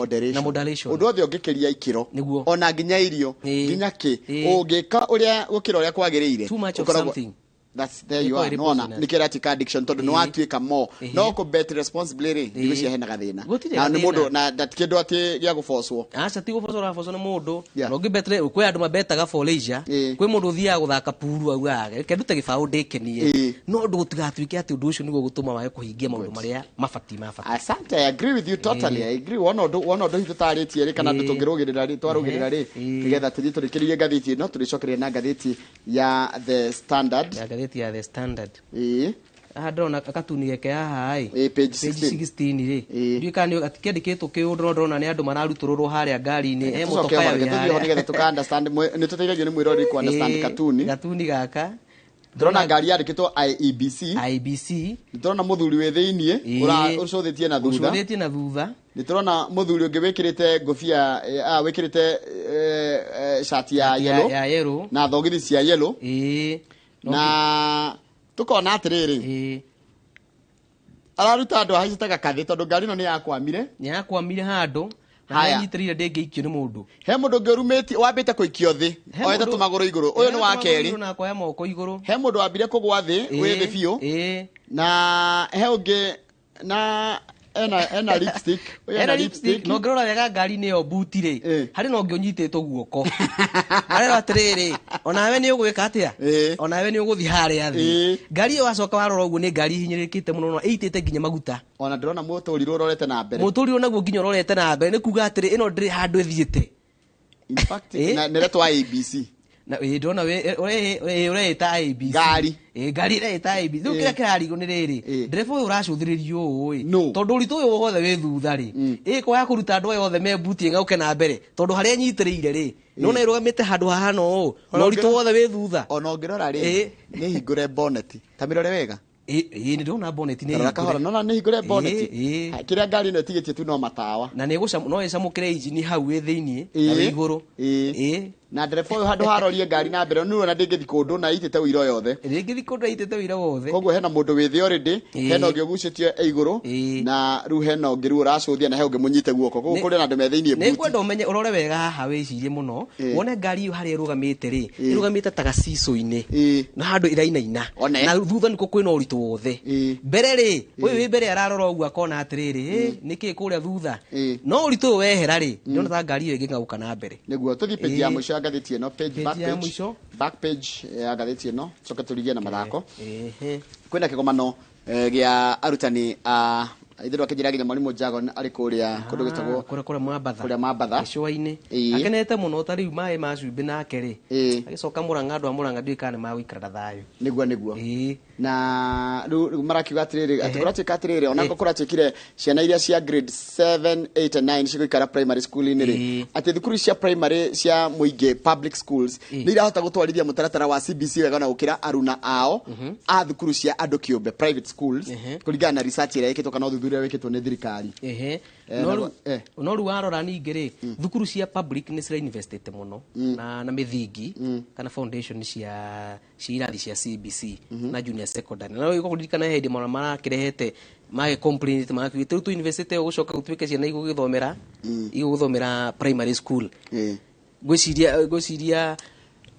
moderation undu wothe ungikiria ikiro ona nginya irio nginya ki ungika uria gukira uria kwagiriire too much of something that's there you are no nikira tika addiction tondu no atuika mo no ku bet responsibly ni cia hena gathina na ni mundu na datikindu ati gia gufoswo acha ti gufoswo rafoswo ni mundu no gibetre kwe andu mabetaga for leisure kwe mundu thia guthaka puru au age kendute gibau ndikenie no ndu gutigatuike ati undu ucio niguo gutuma wae kuhingia maundu maria mafati asante I agree with you totally I agree one ndu hitutaritie ri kana ndu tungirugirira ri twarugirira ri tigetha tuthi turikirie ngathiti no turicokeria na ngathiti ya the standard ya the standard ndona katuni geke haha page 16 ri ndikani atikendikitwo kiundu ndona ni andu mararutururwo haria ngari-ini mutoka ya we nigetha tuka understand ni tuteithagio ni mwirori ku understand katuni gaka ndrona ngari yandikitwo IEBC ndrona muthuri we thiini ucuthitie na thutha ndrona muthuri ungi wikirite ngofia wikirite shati ya yellow na thogithi cia yellow na tukona atiriri araruta andu ahicitaga kathi tondu ngari no ni yakwamire handu na nyitiriire ndingiikio ni mundu he mundu ngirumiti wambite kuikio thi oete tumaguru iguru uyu ni wa keri na kwa moko iguru he mundu wambire kugwa thi withi biu na he ungi na ena lipstick no ngirora wega ngari-ini yo buti ri hari no ngionyititwo guoko arero atiriri onawe ni ugwika atia onawe ni uguthi haria thi ngari yo wacoka warora uguo ni ngari hinyirikite muno no eitite nginya maguta ona ndrona muturi urorete na mbere muturi naguo nginya urorete na mbere ni kuga atiri ino ndiri handu ithiite in fact na neretwa ABC na ndona we ureta ABC ngari reta ABC ndu kira kirarigo ni riri ndereba uyu uracuthiririo ui tondu uritu uyu wothe wi thutha ri kwa ya kuruta andu yothe me buti ngauke na mbere tondu haria nyitiriire ri nona irugamite handu haha no no uritu wothe wi thutha ona ngirora ri ni hingure bonnet tamirore wega ni ndona bonnet ni kahora nona ni hingure bonnet kiria ngari no tigitie tu no matawa na ni gucam no icamukire engine hau wi thiini na iguru na ndereba uyu handu harorie ngari na mbere ni wona ndingithi kundu na itite wira yothe ndingithi kundu itite wira wothe koguo hena mundu wi thi already hena ungi ugucitie iguru na riu hena ungi riu uracuthia na he ungi munyite guoko koguo kuri na andu me thiini buti ni kwenda umenye urore wega haha wicirie muno wone ngari iyo haria irugamite ri irugamite ta gacico-ini na handu irainaina na thutha niko kwina uritu wothe mbere ri uyu wi mbere ararora uguo akona atiriri niki kuria thutha no uritu wehera ri ndona ta ngari iyo ingingauka na mbere niguo tuthi page ya muico ngathiti ino back page ya ngathiti ino coka turigie na mathako kwina kigomano gia arutani ithirwa kijira ginya mwalimu Jagon ari kuria kundu gitagwo kuria Mambatha icwa-ini akenete muno tari mai macumbi nake ri agicoka Murang'a andu a Murang'a nduikane ma guikara thayo niguo na marakiuga atiriri atukoratuika atiriri ona ngokoratukire ciana iria cia grade 7 8 and 9 ciguikara primary school iniri ati thukuru cia primary cia muingi public schools ni irahota gutwarithia mutaratara wa CBC wega na gukira aruna ao a thukuru cia andu kiumbe private schools kuringana na research ira ikitwo kana uthuthuria wikitwo ni thirikari noru warora ningiri thukuru cia public ni cira investite muno na mithingi kana foundation cia irathi cia CBC na junior secondary na iko kuririkana hindi mwana marakirehete mage complaint makite tu university gucoka gutwike ciana igũthomera primary school gwiciria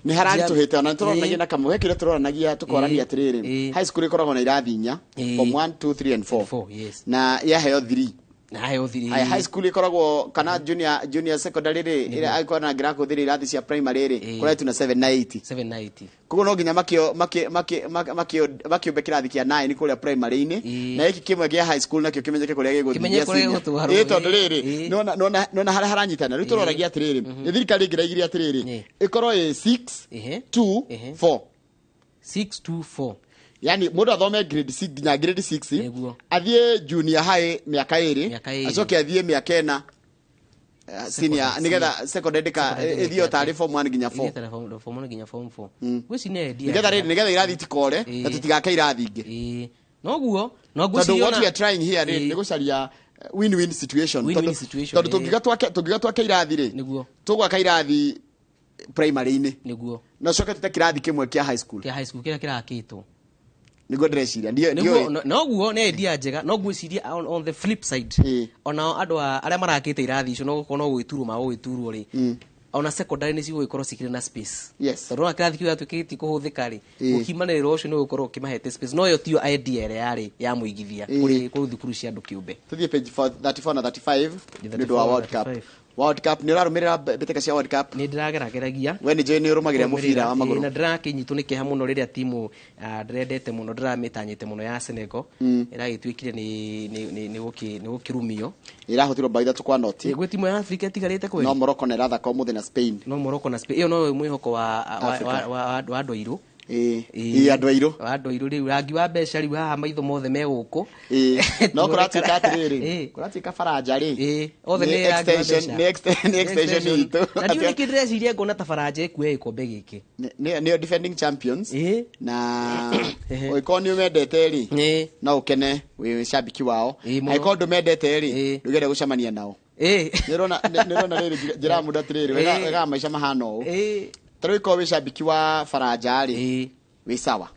ni harari tuhite ona turoranagia na kamwe kire turoranagia tukorania atiriri high school ikoragwo na irathi 4 form 1 2 3 and 4 na ya heo 3 high school ikoragwo kana junior secondary ire aiko na grako thiri irathi cia primary ri kuretu na 790 kugo no nginya makio bekirathi kia 9 kuria primary ini na iki kimwe gia high school nakio kimenyeke kuria giguthia tondu riri nona haranyitana ritu roragia atiriri ni thirikari ngiraigire atiriri ikorwo 6 2 4 6 yani mundu athome grade 6 nginya grade 6 athie junior high miaka 2 acoke athie miaka 4 senior nigetha secondary ka ithio tari form 1 nginya 4 form 1 nginya form 4 gwisi ne dia nigetha irathi tikore na tutigake irathi ingi noguo so what we are trying here ni gucaria win-win situation tondu tungigatwake irathi ri tugwaka irathi primary ini niguo na coke tutakirathi kimwe kia high school kira kirakitwo nigo ndreciria ndio noguo ne dia njega noguo ciria on the flip side ona andu aria marakite irathi icio no gukorwo no gwiturwo ri ona secondary ni cigo ikorwo cikire na space tondu kirathi kiu atwikiti kuhuthika ri ukimanirira ucio no gukorwo kimahete space no yo tio idea yari ya muigithia kuri thukuru cia andu kiumbe tuthie page 34 na 35 ni wa World Cup ni urarumirira mbeteka cia World Cup ni ndiragerageragia we ni je ni urumagira mubira wa maguru na ndirakinyitwo ni kiha muno riria timu ndrendete muno ndiramitanyite muno ya Senegal iragitwikire ni gukirumio irahotirwo by that kwa not gwe timu ya Africa tigarite kweli no Morocco na rathaka umuthi na Spain iyo no mwihoko wa andu andu airu riu rangi wa mbeca riu haha maitho mothe meguku no kuratika atiriri kuratika faranja ri othe ni extension itu na ndio nikidreciria ngona ta faranja ekuoya ikombe giki ni defending champions na oikoni umendete ri na ukene wi shabiki wao aikondo mendete ri ndugere gucamania nao nirona riri njira muda atiriri wega maisha mahano Tariko we shabiki wa faranja ri wi sawa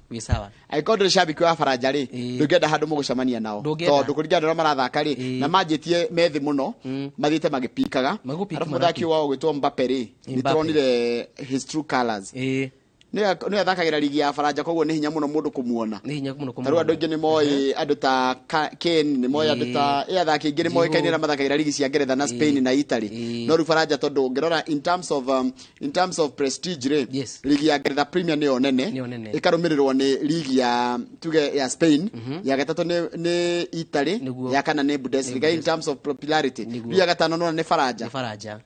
aikodre shabiki wa faranja ri ndugenda handu mugucamania nao tondu kuringana na marathaka ri na manjitie methi muno mathite magipikaga arafu muthaki wao gwitwo Mbappe ri nitronire his true colors ni athakagira ligi ya faranja koguo ni hinya muno mundu kumuona taru andu ingi ni moi andu ta Kane ni moi andu ta athaki ingi ni moi kaini na mathakagira ligi cia Ngeretha na Spain na Italy no ru faranja tondu ngirora in terms of prestige re ligi ya Ngeretha Premier ni nene ikarumirirwo ni ligi ya tuge ya Spain ya gatatu ni Italy ya kana ni Bundesliga in terms of popularity ya gatano no ni faranja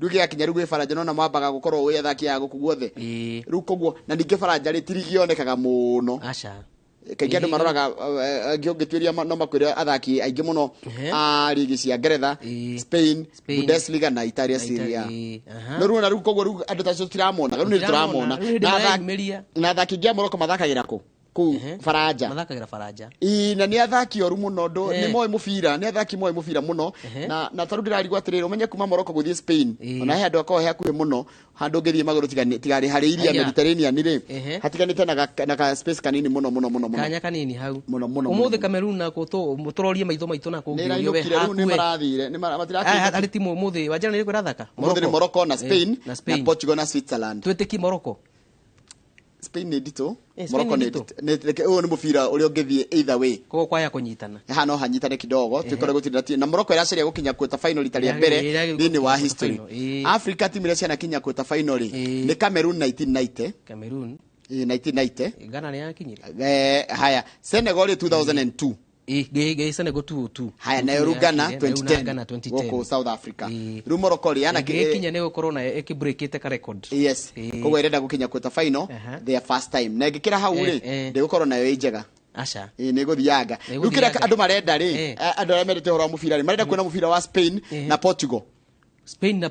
ligi ya kinyaru gwe faranja no na mwambaga gukorwo we athaki ya gukuguothe ru koguo na faranja ritirigionekaga muno kaingĩ andũ maroraga ngĩongĩtuĩria no makwĩra athaki aingĩ mũno a ligi cia Ngeretha Spain Bundesliga na Italia Serie A no rĩu na rĩu koguo rĩu andũ tacio tiramona rĩu nĩ tũramona na athaki ngĩa Morocco mathakagĩra ku faranja mathakagira faranja na ni athaki oru muno ndo ni moyo mufira ni athaki moyo mufira muno na taru ndirarigwa atiriro umenye kuma Morocco guthie Spain ona he andu akao he akuhe muno handu ngithie maguru tigari hari iria Mediterranean ri hatiganite na ka space kanini muno kanya kanini hau muno umuthi Cameroon na turorie maitho maitu na kungirio we haku ni marathire ni matirakira ari timu umuthi wajana ni kwirathaka Morocco na Spain na Portugal na Switzerland tweteki Morocco Spain ni dito Morocco ni ni mufira uri ongithie either way kogo kwaya kunyitana no hanyitane kidogo tukore gutinda na Morocco iraciria gukinya kwota final italia mbere thini wa history Africa team iracia na kinya kwota final ni Cameroon 1990 Ghana ni yakinyire haya Senegal 2002 Senegal 2-2 haya na Ghana 2010 woko South Africa ru Morocco yana kinya ne corona ekibreakite ka record yes kogo irenda gukinya kwota final their first time na ngikira hau ri ndigukorwo nayo ijega acha nä gå thianga rä u kä rä a andå marenda rä andå arä a mendete å horo wa må bira rä marenda kuona må bira wa Spain na Portugal.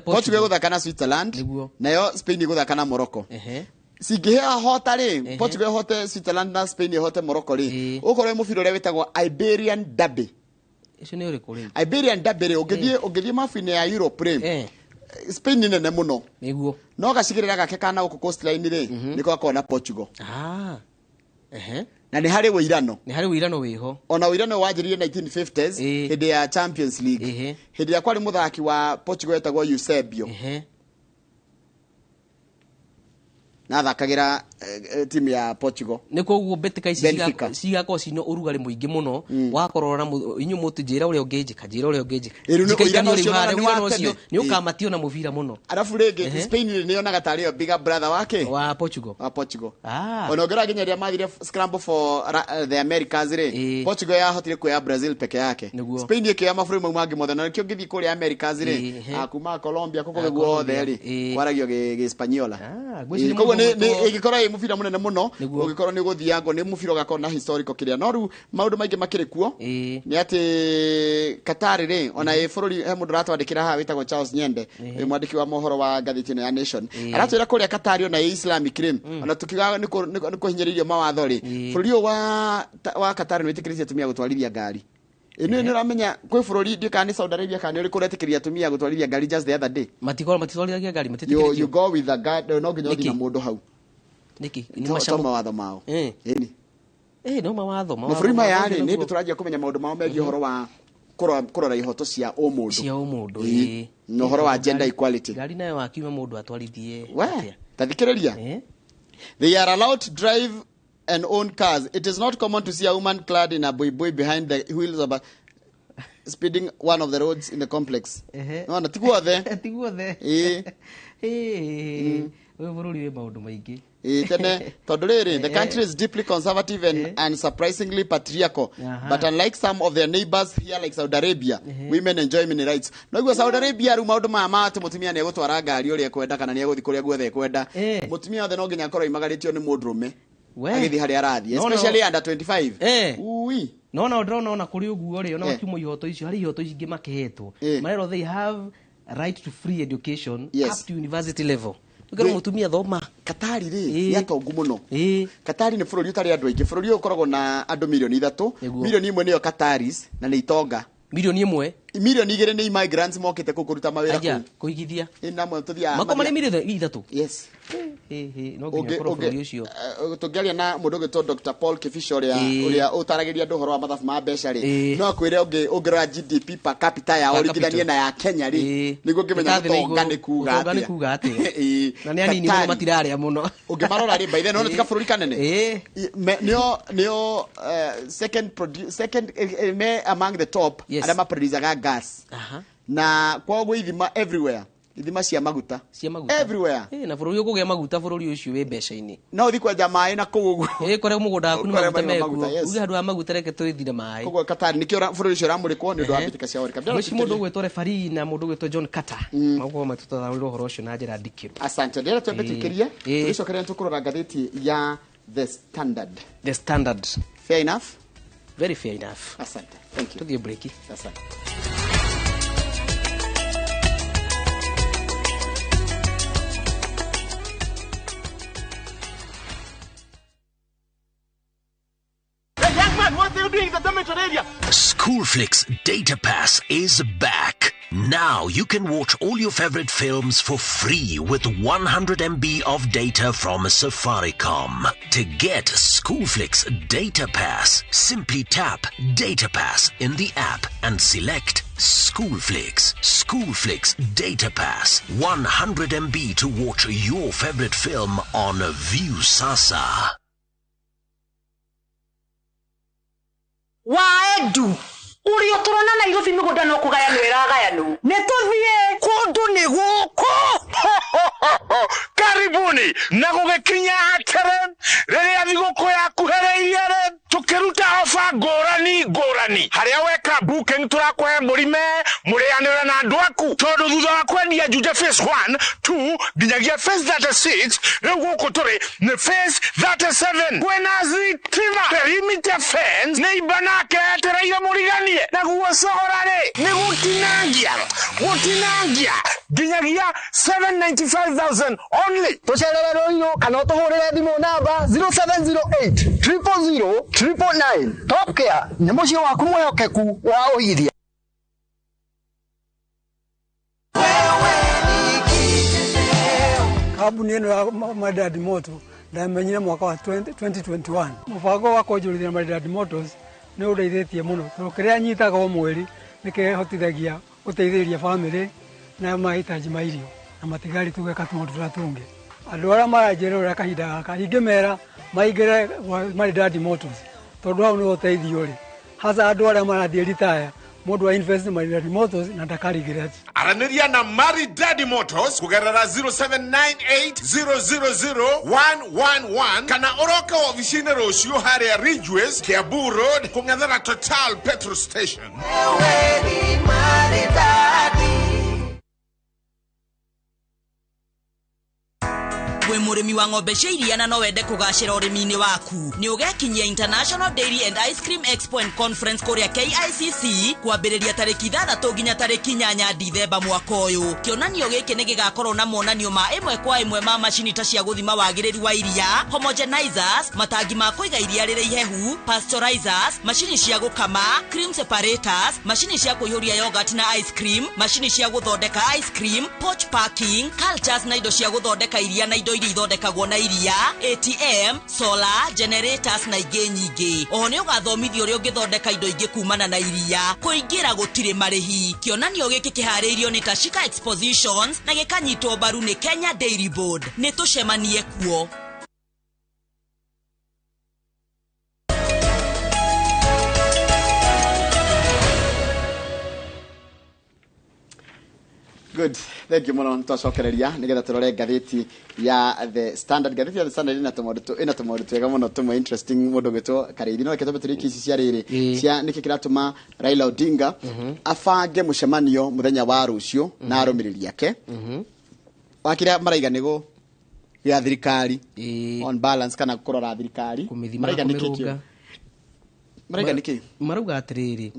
Portugal gå thaka na Switzerland nayo Spain gå thaka na Morocco. Singä hota rä Portugal hote Switzerland na Spain hote Morocco rä å korwo må bira å rä a wä tagwo Iberian Derby. Iberian Derby rä å ngä thiä mabu-inä ya Europe rä Spain nä nene må no no gacigä rä ra gake kana gå kå coastline rä nä gakorwo na Portugal. Na nä harä wå irano wä ho ona wå irano wanjä 1950s hä ndä ya Champions League hä ndä ä rä a kwarä må thaki wa Portugal etagwo Eusebio na thakagä ra timu ya Portugal nä koguo mbä tä ka ici cigakorwo cina å rugarä må ingä må no wakorwo na inyuä må tu njä ra å rä a å ngä njä ka nä å kamatio na må bira må no arabu rä ngä Spain nä yonaga tarä yo bigger brother wake wa Portugal ona å ngä ra nginya rä a mathire scramble for the Americas rä Portugal yahotire kuoya Brazil peke yake Spain ä kä oya mabå rå mau mangä mothe na kä o ngä thiä kå rä Americas rä kuma Colombia kå kå gä guothe rä kwaragio gä Spaniola koguo ä gä korwo ä må bira må nene må no å gä korwo nä gå thiangwo nä må bira å gakorwo na historical kä rä a no rä u maå ndå maingä makä rä kuo nä atä Katari rä ona ä bå rå ri he må ndå ratwandä kä ra haha wä tagwo Charles Nyende mwandä ki wa mohoro wa ngathä ya Nation aratwä ra kå rä a Katari ona ä Islamic rä ona tå kiuga nä kå hinyä rä irio mawatho rä bå rå ri å wa Katari nä wä tä kä rä tie atumia gå twarithia ngari nä å ramenya kwä bå rå ri ndä kana nä Saudi Arabia kana nä å rä kå retä kä ria atumia gå twarithia ngari just the other day matitwarithagia ngari you go with the guard no nginya å thiä na må ndå hau niki to mawatho mao no mawatho mabũrũri maya rĩ nĩ ndĩ tũranjia kũmenya maũndũ mao megiĩ ũhoro wa kũrora ihoto cia ũmũndũ na ũhoro wa gender equality. Ngari nayo wakiuma mũndũ atwarithie tathikĩrĩria they are allowed to drive and own cars. It is not common to see a woman clad in a boy behind the wheels of a speeding one of the roads in the complex. No na tiguothe bũrũri wĩ maũndũ maingĩ tene tondũ rĩrĩ the country is deeply conservative and surprisingly patriarchal but unlike some of their neighbors here like Saudi Arabia women enjoy many rights. No iguo Saudi Arabia rĩu maũndũ maya ma atĩ mũtumia nĩ egũtwara ngari ũrĩa ekwenda kana nĩ egũthiĩ kũrĩa guothe ekwenda mũtumia othe no nginya akorwo imagarĩtio nĩ mũndũrũme agĩthiĩ harĩa arathiĩ especially under 25 no ndĩrona ona kũrĩ ũguo rĩ ona makiuma ihoto icio harĩ ihoto ingĩ makehetwo marero they have right to free education up to university level. Ngero mutumia thoma Katari ri ya tongu muno Katari ni bũrũri ũtarĩ andũ aingĩ bũrũri ũkoragwo na andũ milioni 3 milioni 1 nĩyo Kataris na nĩ itonga milioni 1 milioni 2 nĩ immigrants mokĩte kũruta mawĩra kũu kũigithia na mo tũthia makoma nĩ milioni 3 yes no nginya bũrũri ũcio tũngĩaria na mũndũ ũgĩtwo Dr. Paul Kifisho ũrĩa ũtaragĩria andũ ũhoro wa mathabu ma mbeca rĩ no akwĩre ũngĩrora GDP per capita ya ũringithanie na ya Kenya rĩ nĩguo ngĩmenya ũtonga nĩ kuuga atĩa na nĩ anini mũno matirarĩa mũno ũngĩmarora rĩ by then no tika bũrũri kanene nĩo second among the top arĩa maproducaga gas na kwoguo ithima everywhere ithima cia maguta everywhere na bũrũri ũkũgĩa maguta bũrũri ũcio wĩ mbeca-inĩ no ũthi kwenja maĩ na kũu ũguo kũrĩa mũgũnda waku nĩ maguta mekuo uge handũ ha maguta reke twĩthire maĩ kũguo Katari nĩkĩo bũrũri ũcio ũramũrĩkwo nĩ ũndũ wa mbĩtĩka cia World Cup. Mũci mũndũ ũgwĩtwo referee na mũndũ ũgwĩtwo John Carter maguo matũtarĩrwo ũhoro ũcio na njĩra ndikĩru. Asante ndĩra twambĩtĩkĩria tũcokeria tũkũrora ngathĩti ya The Standard. Fair enough? Very fair enough. Asante. Thank you. Tuthiĩ break. Asante. What are you doing in the dormitory area? Schoolflix Data Pass is back. Now you can watch all your favorite films for free with 100 MB of data from Safaricom. To get Schoolflix Data Pass, simply tap Data Pass in the app and select Schoolflix. Schoolflix Data Pass. 100 MB to watch your favorite film on View Sasa. Waedu uri otorona na irofi miguda no kugayano iragayano netuthie kundu ni guko karibuni na gugikinya atere riria thiguku yakuhereirie tukiruta ofa ngorani haria weka booking turakwe murime murianira na andu aku tondu thutha wa kwendia juja phase 1 2 nginyagia phase 36 riu guku turi ni phase 37 kwena zitima perimeter fence ni ibanake etereire muriganie na guocogorari ni gutinangia nginyagia 795,000 only. Tucererero ino kana tuhurire thimu namba 0708 000 999. Top Care ni mucio waku mwehokeku wa uhithia. Kabuni ino ya Maridadi Moto ndamenyire mwaka wa 2021 mubango wa kwonjorithia Maridadi Motors ni undeithĩtie muno tondu kiria nyitaga o mweri nikihotithagia guteithĩrĩria family na mahitaji ma irio na matigari tugeka maundu turia tungi. Andu aria maranjĩra uria kahinda gaka ingĩmera maingĩre Maridadi Motors tondu hau ni uteithio ri hasa andu aria marathiĩ retire mundu wa invest Maridadi Motors na ndakarigĩre. Araniria na Maridadi Motors kugerera 0798000111 kana oroka ofisini rocio haria Ridgeways Kiambu Road kung'ethera Total Petrol Station. We murimi wa ng'ombe cia iria na no wende kugacira urimi-ini waku ni ugekinyia International Dairy and Ice Cream Expo and Conference kuria KICC kwambiriria tariki 6 nginya tariki 8 Dithemba mwaka uyu. Kionanio giki ni gigakorwo na monanio ma imwe kwa imwe ma macini ta cia guthima wagiriru wa iria, homogenizers, matangi ma kuiga iria riri ihehu, pasteurizers, macini cia gukama, cream separators, macini cia kuihuria yogurt na ice cream, macini cia guthondeka ice cream, pouch packing, cultures na indo cia guthondeka iria na indo ithondekagwo na iria, ATM, solar, generators na ingĩ nyingĩ. Oho nĩ ũgathomithio ũrĩa ũngĩthondeka indo ingĩ kumana na iria. Kũingĩra gũtirĩ marĩhi. Kĩonanio gĩkĩ kĩharĩirio nĩ Tashika Expositions na gĩkanyitwo mbaru nĩ Kenya Dairy Board. Nĩ tũcemanie kuo. Good. Thank you muno twacokereria nigetha turore ngathĩti ya The Standard. Ngathĩti ya The Standard ina tumaũndũ twega muno tumwe interesting mundu gitwo Kareithĩ no ketho tũriki ici cia rĩrĩ cia niki kiratuma Raila Odinga afange mucemanio muthenya wa rũciũ na arũmĩrĩri ake wakira maraiga nigo ya thirikari on balance kana kurora thirikari maraiga niki marauga atiriri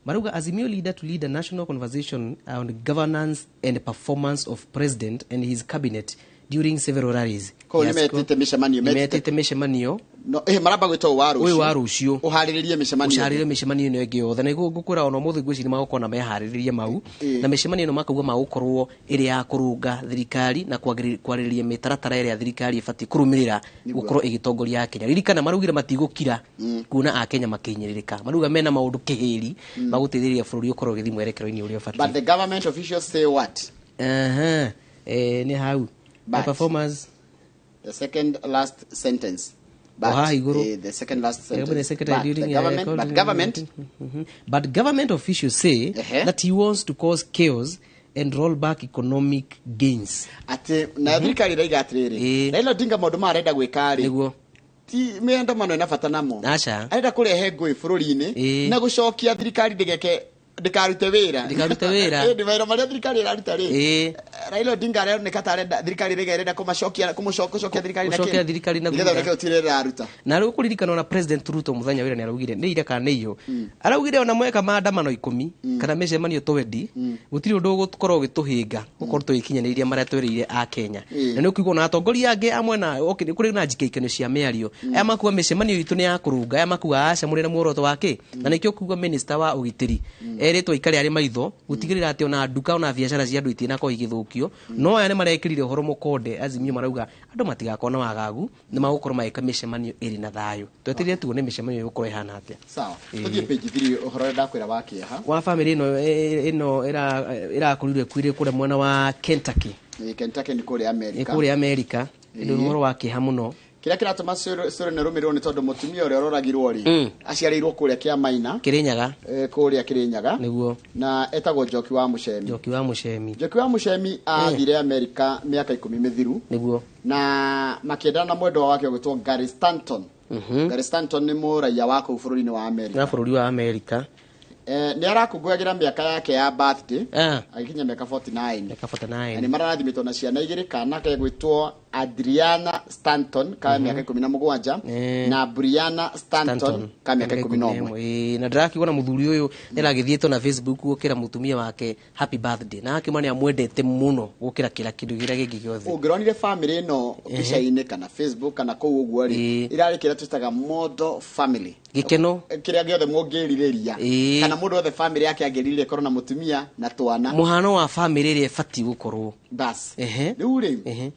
Maruga Azimio leader to lead a national conversation on governance and performance of president and his cabinet during several rallies. Metete mishemanio. No maraba gwitwo wa rucio. Wa rucio. Uhariririe mishemanio. Uhariririe mishemanio ino ĩngĩ yothe. Na gũkũra ona mũthĩ gwĩci magokona mehariririe mau. Na mishemanio ino makauga magũkorwo ĩrĩ ya kũrũnga thirikari na kwarĩrĩria mĩtaratara ĩrĩa thirikari ĩbatiĩ kũrũmĩrĩra gũkorwo ĩgĩtongoria Kenya. Ririkana marugire matigũkira kuona a Kenya makĩnyĩrĩrĩka. Maruga mena maũndũ kĩhĩri magũteithĩrĩria bũrũri ũkorwo ũgĩthiĩ mwerekero-inĩ ũrĩa ũbatiĩ. But the government officials say what? Nĩ hau. The performance. The second last sentence. But the second last sentence. But government officials say that he wants to cause chaos and roll back economic gains. Ati na thirikari raiga atiriri. Raila Odinga maundu marenda gwika ri. Niguo. Ti meandamano ina bata namo. Acha. Arenda kurehe ngui bururi-ini na gucokia thirikari ndigeke ndikarute wira ndivaira maria thirikari iraruta ri Raila Odinga aroneka tarenda thirikari irenda kumacokia thirikari na nigetha reke utirera aruta na rĩu kũririkana na President Ruto muthenya wĩra nĩ araugire nĩ ira kana iyo araugire ona mweka maandamano 10 kana mĩcemanio 20 gũtirĩ ũndũ ũgũkorwo ũgĩtũhĩnga gũkorwo tũgĩkinyanĩria marĩa twĩrĩire a Kenya na nĩ ũkũigua na atongoria angĩ amwe na kũrĩ na njikĩikano cia mĩario aya makuwa mĩcemanio itũ nĩ ya kũrũnga aya makuwa aca mũrĩ na muoroto wake na nĩkĩo kuga minister wa ũgitĩri eretwo ikare ari maitho gutigirira ati ona nduka ona biashara cia andu itina ko igithukio no aya ni marekirire horo mukonde Azimio marauga andu matigakona wagagu ni magukorwo maika mishemanio iri na thayo twetirire tuone mishemanio yukorwo ihana atia sawa tuthie page 3 uhoro ndakwira wakiha wa family ino irakurirwe kwire kure mwana wa Kentucky ni kuri America ni kuri America ndio uhoro wakiha muno kira kiratuma sore ne rumirwo ni tondu mutumia uria roragirwo ri aciarirwo kuria kia maina Kirinyaga kuria Kirinyaga niguo na etagwo Njoki wa Muchemi athire America miaka 10 mithiru niguo na makiendana na mwendo wake gwitwo Gary Stanton Gary Stanton ni muraia wa kuu bũrũri-inĩ wa America. Na bũrũri wa America. Nĩ arakũngũagĩra mĩaka yake ya birthday agĩkinya mĩaka 49. Nĩ marathimĩtwo na ciana igĩrĩ, kana kegwĩtwo Adriana Stanton ka mĩaka 17 na Brianna Stanton ka mĩaka 11. Na ndĩrakĩona mũthuri ũyũ nĩaragĩthiĩtwo na Facebook gũkĩra mũtumia wake happy birthday, na akĩma nĩ amwendete mũno gũkĩra kĩra kĩndũ kĩrĩa gĩkĩ gĩothe. Ũngĩronire family ĩno mbica-inĩ kana Facebook kana kũu ũguo rĩ, ĩrarĩ kĩrĩa twĩtaga model family. Gĩkeno kĩrĩa gĩothe mũngĩrirĩria kana mũndũ othe family yake angĩrirĩria korwo na mũtumia na twana. Mũhano wa family ĩrĩa ĩbatiĩ gũkorwo. Bas. Rĩu rĩ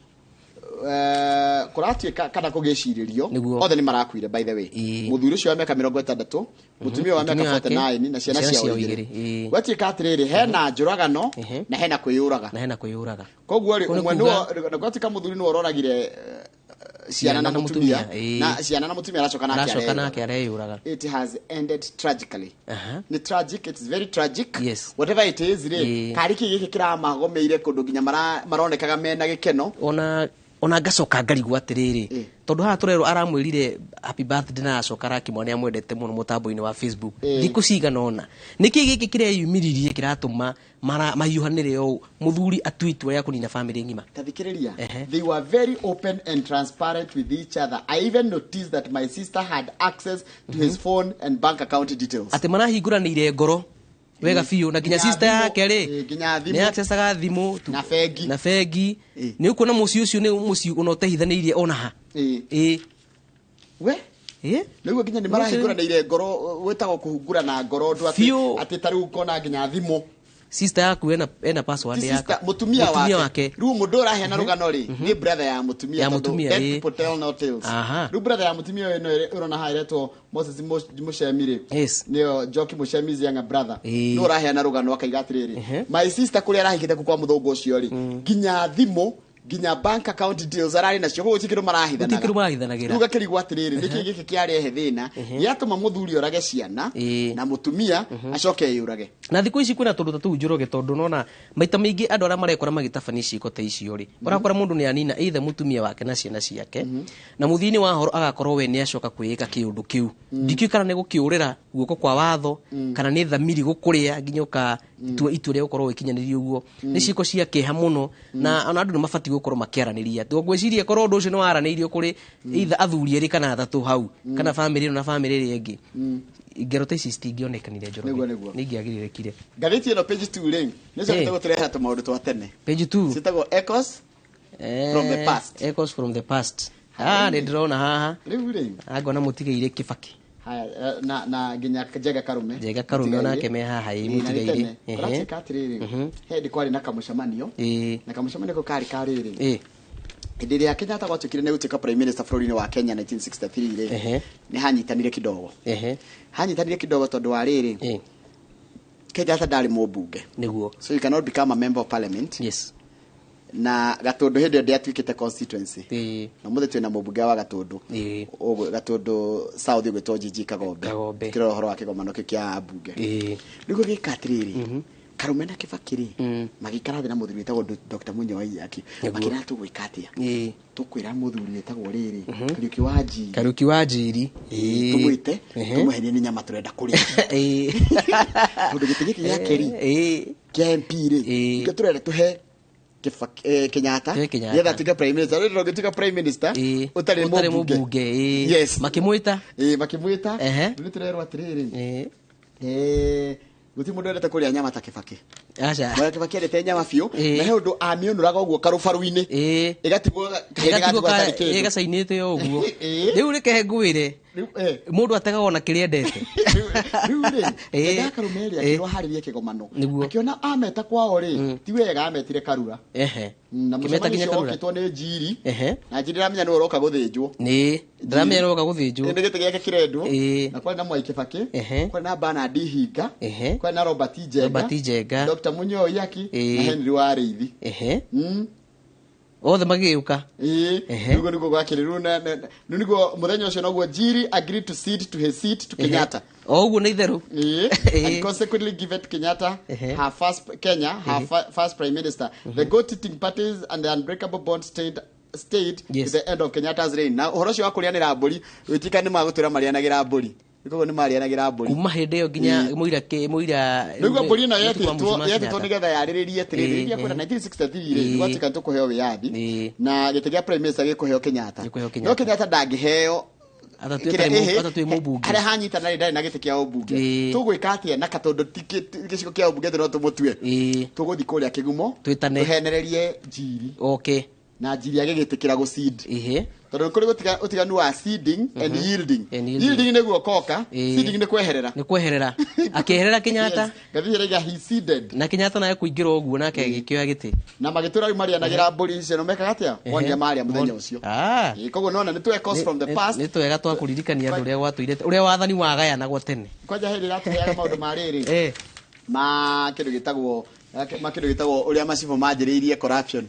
kũratuĩka kana kũgĩcirĩrio othe nĩ marakuire by the way. Mũthuri ũcio wa mĩaka 60, mũtumia wa mĩaka 49 na ciana ciao igĩrĩ. Gwatuĩka atĩrĩrĩ, hena njũragano na hena kwĩyũraga. Koguo rĩ ũmwe nĩ gwatuĩka mũthuri nĩ ororagire ciana na mũtumia na ciana na mũtumia aracoka nake areyũraga. It has ended tragically. Ni tragic, it is very tragic. Whatever it is rĩ, kariki gĩkĩ kĩramagomeire kũndũ nginya maronekaga mena gĩkeno. Ona ngacoka ngarigwo atĩrĩrĩ, tondũ haha tũrerwo aramwĩrire happy birthday na acoka arakĩmwona amwendete mũno mũtambo-inĩ wa Facebook. Thikũ cigana ona nĩkĩ gĩkĩ kĩreyumĩririe kĩratũma mahiũhanĩre ũũ, mũthuri atue itua rĩa kũnina family ng'ima. Tathikĩrĩria, they were very open and transparent with each other. I even noticed that my sister had access to his phone and bank account details. Atĩ marahingũranĩire ngoro wega biũ, na nginya sister yake rĩ nĩ accessaga thimũ na bengi. Nĩ ũkuona mũciĩ ũcio nĩ mũciĩ ũnotehithanĩirie ona ha. Nĩguo nginya nĩ marahingũranĩire ngoro, gwĩtagwo kũhungũrana ngoro ũndũ atĩ ta rĩu ũkona nginya thimũ. Sister yaku ena password yake, mutumia wake riu mundu uraheana rugano ri ni brother ya mutumia dead people tell no tales. Riu brother ya mutumia eno urona hairetwo Moses Mushemire nio Joki Mushemi's younger brother ni uraheana rugano akaiga atiriri my sister kuri arahikite kwa muthongo ucio ri ginya thimo ginya bank account details arari nacio go cikiro marahithanagira ruga kirigwa atiriri niki giki kiarehe thina yatuma muthuri orage ciana na mutumia acoke yurage. Na thikũ ici kwĩna tondũ tatu njoroge tondũ nona maita maingĩ andũ arĩa marekora magĩtabania ciĩko ta icio rĩ, ũrakora mũndũ nĩ anina either mutumia wake na ciana ciake na mũthini wa horo agakorwo we nĩ acoka kwĩĩka kĩũndũ kĩu. Ndikĩu kana nĩ gũkĩũrĩra guoko kwa watho kana nĩ thamiri gũkũrĩa nginyoka itua rĩa gũkorwo ikinyanĩrio ũguo. Nĩ ciĩko cia kĩeha mũno na andũ nĩ mabatiĩ gũkorwo makĩaranĩria. Ngwĩciria korwo ũndũ ũcio nĩ waranĩirio kũrĩ either athuri erĩ kana atatũ hau kana family ĩno na family ĩrĩa ĩngĩ, ingero ta ici citingĩonekanire njoroge nĩingĩagĩrĩrĩkire. Ngathĩti ĩno page 2 rĩ nĩcokete gũtũrehera tũmaũndũ twa tene. Page 2 citagwo echoes from the past. Echoes from the past. Nĩ ndĩrona haha rĩu rĩ angona mũtigaire Kibaki na nginya Njega Karume onake me haha mũtigaire. Ũraceka atĩrĩrĩ hendi kwarĩ na kamũcemanio na kamũcemanio ko karĩ hĩndĩ ĩrĩa Kenyatta gwatuĩkire nĩ gũtuĩka prime minister bũrũri-inĩ wa Kenya 1963 rĩ nĩ hanyitanire kidogo tondũ wa rĩrĩ Kenyatta ndarĩ mũmbunge nĩguo, so you cannot become a member of parliament. Na Gatundu hĩndĩ ĩrĩa atuĩkĩte constituency na mũthĩ twĩna mũmbunge wa Gatundu Gatundu South gwĩtwo Gigi Kagombe kĩrora ũhoro wa kĩgomano kĩa mbunge. Nĩguo gĩka atĩrĩrĩ Karume na Kibaki rĩ magĩikara thĩ na mũthuri wĩtagwo Dr. Munyawai makĩra tũgwĩka atĩa tukwĩra mũthuri wĩtagwo rĩrĩ Kariuki wa Njiri tũmwĩte tũmũhenie nĩ nyama tũrenda kũrĩa tondũ gĩtĩ gĩkĩ gĩa keri kĩa MP rĩ tũrenda tũhe Kenyatta yetha tuĩke prime minister. Rĩrĩ rũgĩtuĩka prime minister ũtarĩ mũmbunge makĩmwĩta nĩ tũrerwo atĩrĩrĩ guti mundu endete kuria nyama ta Kibaki. Mwana Kibaki endete nyama biũ na he ũndũ amĩũnũraga ũguo karubaru-inĩ ĩgatigwo gacainĩte ũguo. Rĩu reke ngwĩre mũndũ ategagwo na kĩrĩa endete. Rĩu rĩ Njega Karume rĩ akĩrwo harĩrie kĩgomano akĩona ameta kwao rĩ ti wega ametire Karura na mũcemanio ũkĩtwo nĩ Njiri na Njiri ramenya nĩ ũroka gũthĩnjwo ndĩramenya nĩ ũroka gũthĩnjwo nĩ gĩtĩ gĩake kĩrendwo na kwarĩ na Mwai Kibaki kwarĩ na Bernard Hinga kwarĩ na Robert Njenga Dr. Munyawai na Henry wa Reithi othe magĩũka. Nĩguo gwakĩrĩrwo na nĩguo mũthenya ũcio noguo Njiri agreed to cede to his seat to Kenyatta. Ũguo nĩ itherũ. And consequently give it Kenyatta her first prime minister. The goat-eating parties and the unbreakable bond stayed stayed to the end of Kenyatta's reign. Na uhoro cio wa kurianira mburi witika ni magutira marianagira mburi. Ikogo ni marianagira mburi. Kuma hinde yo ginya muira niguo mburi no yetitwo nigetha yariririe tiririria kwenda 1963 gwatika tukuheo wiathi na gite gia prime minister gikuheo Kenyatta. No Kenyatta ndangiheo atatwe mubunge ara hanyita na ndari na gite kia ubunge tugwika atia na katondo gicigo kia ubunge no tumutue tuguthi kuria kigumo tuhenererie njiri na njiri agigitikira gucid tondu kuri utiganu wa seeding and yielding. Yielding niguo koka, seeding ni kweherera akeherera Kenyatta gathira he seeded na Kenyatta naye kuingira uguo nake agikioya giti na magitura marianagira mburi icio no mekaga atia wonja maria muthenya ucio koguo nona ni tu echoes from the past ni twega twa kuririkania andu uria gwatuire uria wathani wa gayanagwo tene kwanja hindi ratuheaga maundu mariri ma kindu gitagwo uria macibo manjiriirie corruption.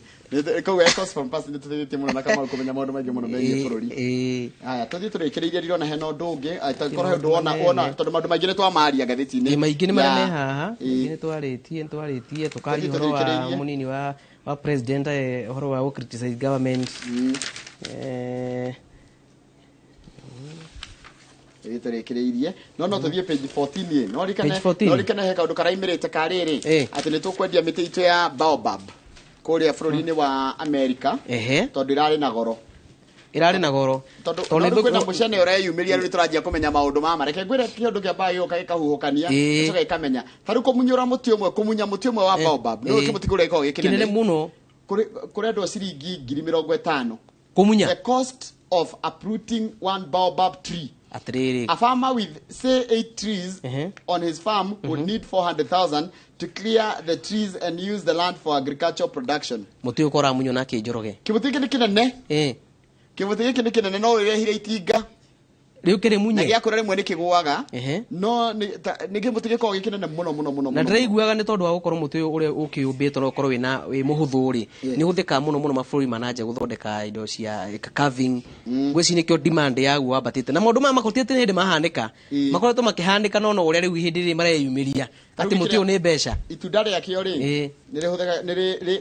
Koguo echoes from past ni tuthitie muno na kama kumenya maundu maingi muno megie bururi. Aya tuthie turikireirie rirona hena undu ungi atakorwo undu wona tondu maundu maingi ni twamaria gathiti-ini maingi ni maria me haha ni twaritie tukari horo wa munini wa president horo wa criticize government turikireirie no tuthie page 14 no rikana he kaundu karaimirite kariri ati ni tukwendia miti itu ya baobab kuria bururi-ini wa America tondu irari na goro tondu kwina mucene ureyumiria riu turanjia kumenya maundu mama reke ngwire kiondu kia bayo kahuhukania icoka ikamenya taru kumunyura muti umwe wa baobab no kimutigure iko gikinene muno kuri andu ciringi 50,000 kumunya. The cost of uprooting one baobab tree. A farmer with, say, 8 trees on his farm would need 400,000 to clear the trees and use the land for agricultural production. Muti ukora munyo na kijoroge. Kimuti giki kinene. Kimuti giki ni kinene no irehire itinga. Riu kire munye. Na giakora rimwe ni kigwaga. No ni kimuti giko gikinene muno. Na ndiraiguaga ni tondu wa gukorwo muti uria ukiumbitwo no korwo wi muhuthu ri. Ni huthika muno maburi manaje guthondeka indo cia carving. Ngweci ni kyo demand yaguo ambatite. Na maundu makotete hindi mahanika. Makoretwo makihanika no uria riu hindi ri mareyumiria. Ati muti u ni mbeca. Itunda ria kio ri. Ni rihuthika ni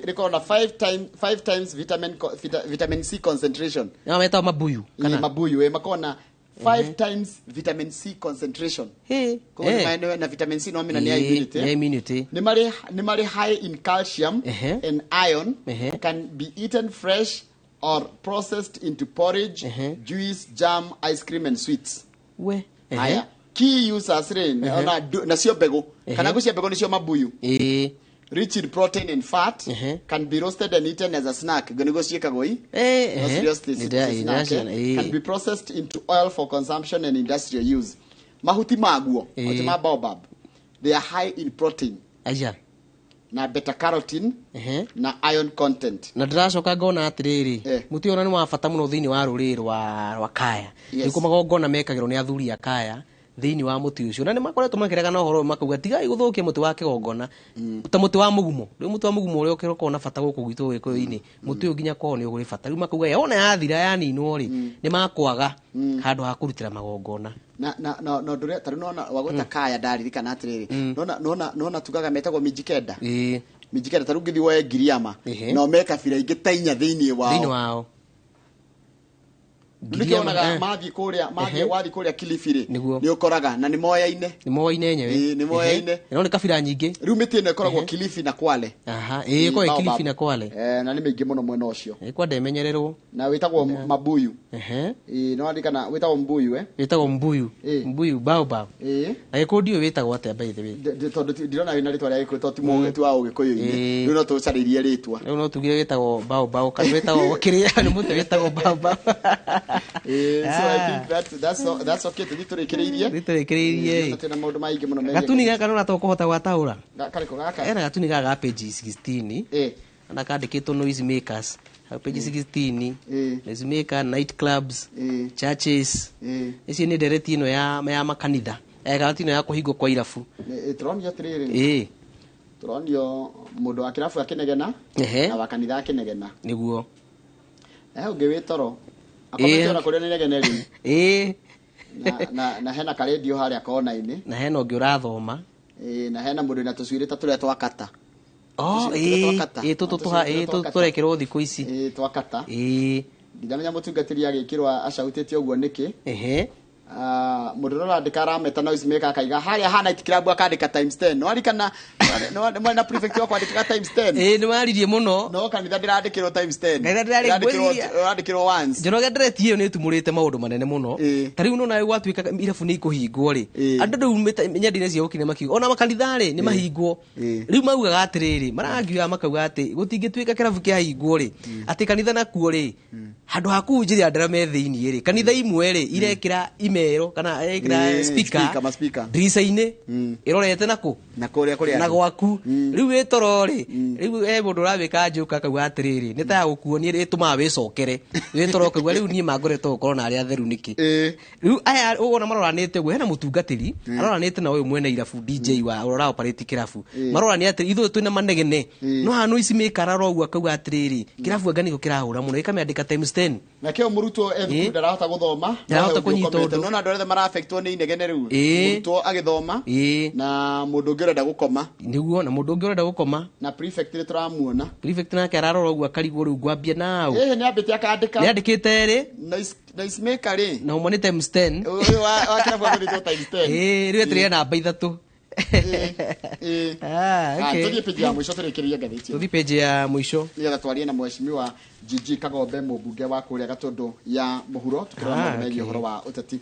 rikorwo na 5 times vitamin C concentration. Na meta mabuyu kana mabuyu makona 5 times vitamin C concentration. Na vitamin C no mina ni immunity. Ni mari high in calcium and iron, can be eaten fresh or processed into porridge, juice, jam, ice cream and sweets. Haya. Key users na sio bego. Kana gucia bego ni sio mabuyu. Rich in protein and fat, can be roasted and eaten as a snack. Can be processed into oil for consumption and industrial use. Mahuti maguo, ma baobab. They are high in protein. Na beta carotene na iron content. Na ndiracoka ngona atiriri muti ona ni wa bata muno thiini wa ruriri rwa kaya. Niko magongona mekagirwo ni athuri a kaya thiini wa muti ucio na ni makoretwo makirega na horo makuga tigai guthukia muti wa kigongona ta muti wa mugumo riu muti wa mugumo uria ukiroko na bata guku gwitu wikoini muti uyu ginya ko ni uguri bata riu makuga yona yathira yaninwo ri ni makwaga handu ha kurutira magongona na nduria taru nona wagota kaya ndaririkana atiriri nona tugaga metagwo mijikenda mijikenda taru ngithi woe ngiriama no meka bira ingi tainya thiini wao Nikionaga mathi kuria wathi kuria Kilifiri ni ukoraga na ni moya-ine nyewe ni moya-ine no ni kabira nyingi riu miti ino ikoragwo Kilifi na Kwale ko Kilifi na Kwale na ni mingi muno mwena ucio kwa ndemenyererwo na witagwo mabuyu no andikana witagwo mbuyu witagwo mbuyu baobab na gikundi uyu witagwo atia by the way tondu ndirona wina ritwa ria gikuyu ti mugetu wa ugikuyu-ini riu no tucaririe ritwa riu no tugire witagwo baobab kana witagwo kiria ni muti witagwo baobab so I think that's okay turikireirie tuna maundu maingi muno mega gatuni gaka no nato kuhota gwataura kariko gaka era gatuni gaka page 16 na kandikitwo noise makers page 16 noise maker night clubs churches ici ni ndereti ino ya makanitha ndereti ino ya kuhingo kwa irabu turonio atiriri turonio mundu wa kirabu akinegena na wa kanitha akinegena niguo ungewitoro akometiona kuria ni negeneri na hena ka radio haria kona-ini na hena ungi urathoma na hena mundu na tucwirita turia twakata turekirwo thiku ici twakata ndamenya mutungatiri agikirwa acautite uguo niki mundu urandika arameta noise maker akaiga haria hana itikirabu akandika times 10 no arikana no na prefect wa kwandika times 10 ni maririe muno no kanitha ndirandikirwo times 10 ndandikirwo once njoroge ndiretie ni tumurite maundu manene muno tari uno nawe gwatuika irabu ni ikuhingwo ri andu nyandine cia gukine makiuga ona makanitha ri ni mahingwo riu maugaga atiriri marangiuga makauga ati gutingituika kirabu kia hingwo ri ati kanitha nakuo ri handu hakunjiri andara me thiini ri kanitha imwe ri irekira imero kana ekira speaker ndirica-ini irorete naku na gwaku riu witoro ri riu mundu urawika njuka kauga atiriri ni ta ya gukuonia itumaga wicokere witoro kauga riu nie mangoretwo gukorwo na aria theru niki riu aya ugona maroranite guo hena mutungatiri aroranite na uyu mwene irabu DJ wa urora operate kirabu marorania atiri ithu twina manegene no hanu ici mikararo uguo kauga atiriri kirabu anga niko kirahura muno ikamiandika times 10 na kio muruto ethukuru ndarahota guthoma ndarahota kunyita undu no na ndorete marafectwo ni inegene riu muruto agithoma na mundu ungi urenda gukoma niguo na mundu ungi urenda gukoma na prefect ni turamuona prefect nake ararora uguo akarigwo riu ngwambia nao ni ambite akandika ni andikite ri nice maker ri na umone times 10 uyu wa kirabu agithitwo times 10 riu etirire namba ithatu tuthie page ya mwisho turekerie ngathiti tuthie page ya mwisho nigetha twarie na mheshimiwa Jiji Kagombe mũmbunge wa kuria Gatundu ya muhuro tukirora maundu megiĩ uhoro wa uteti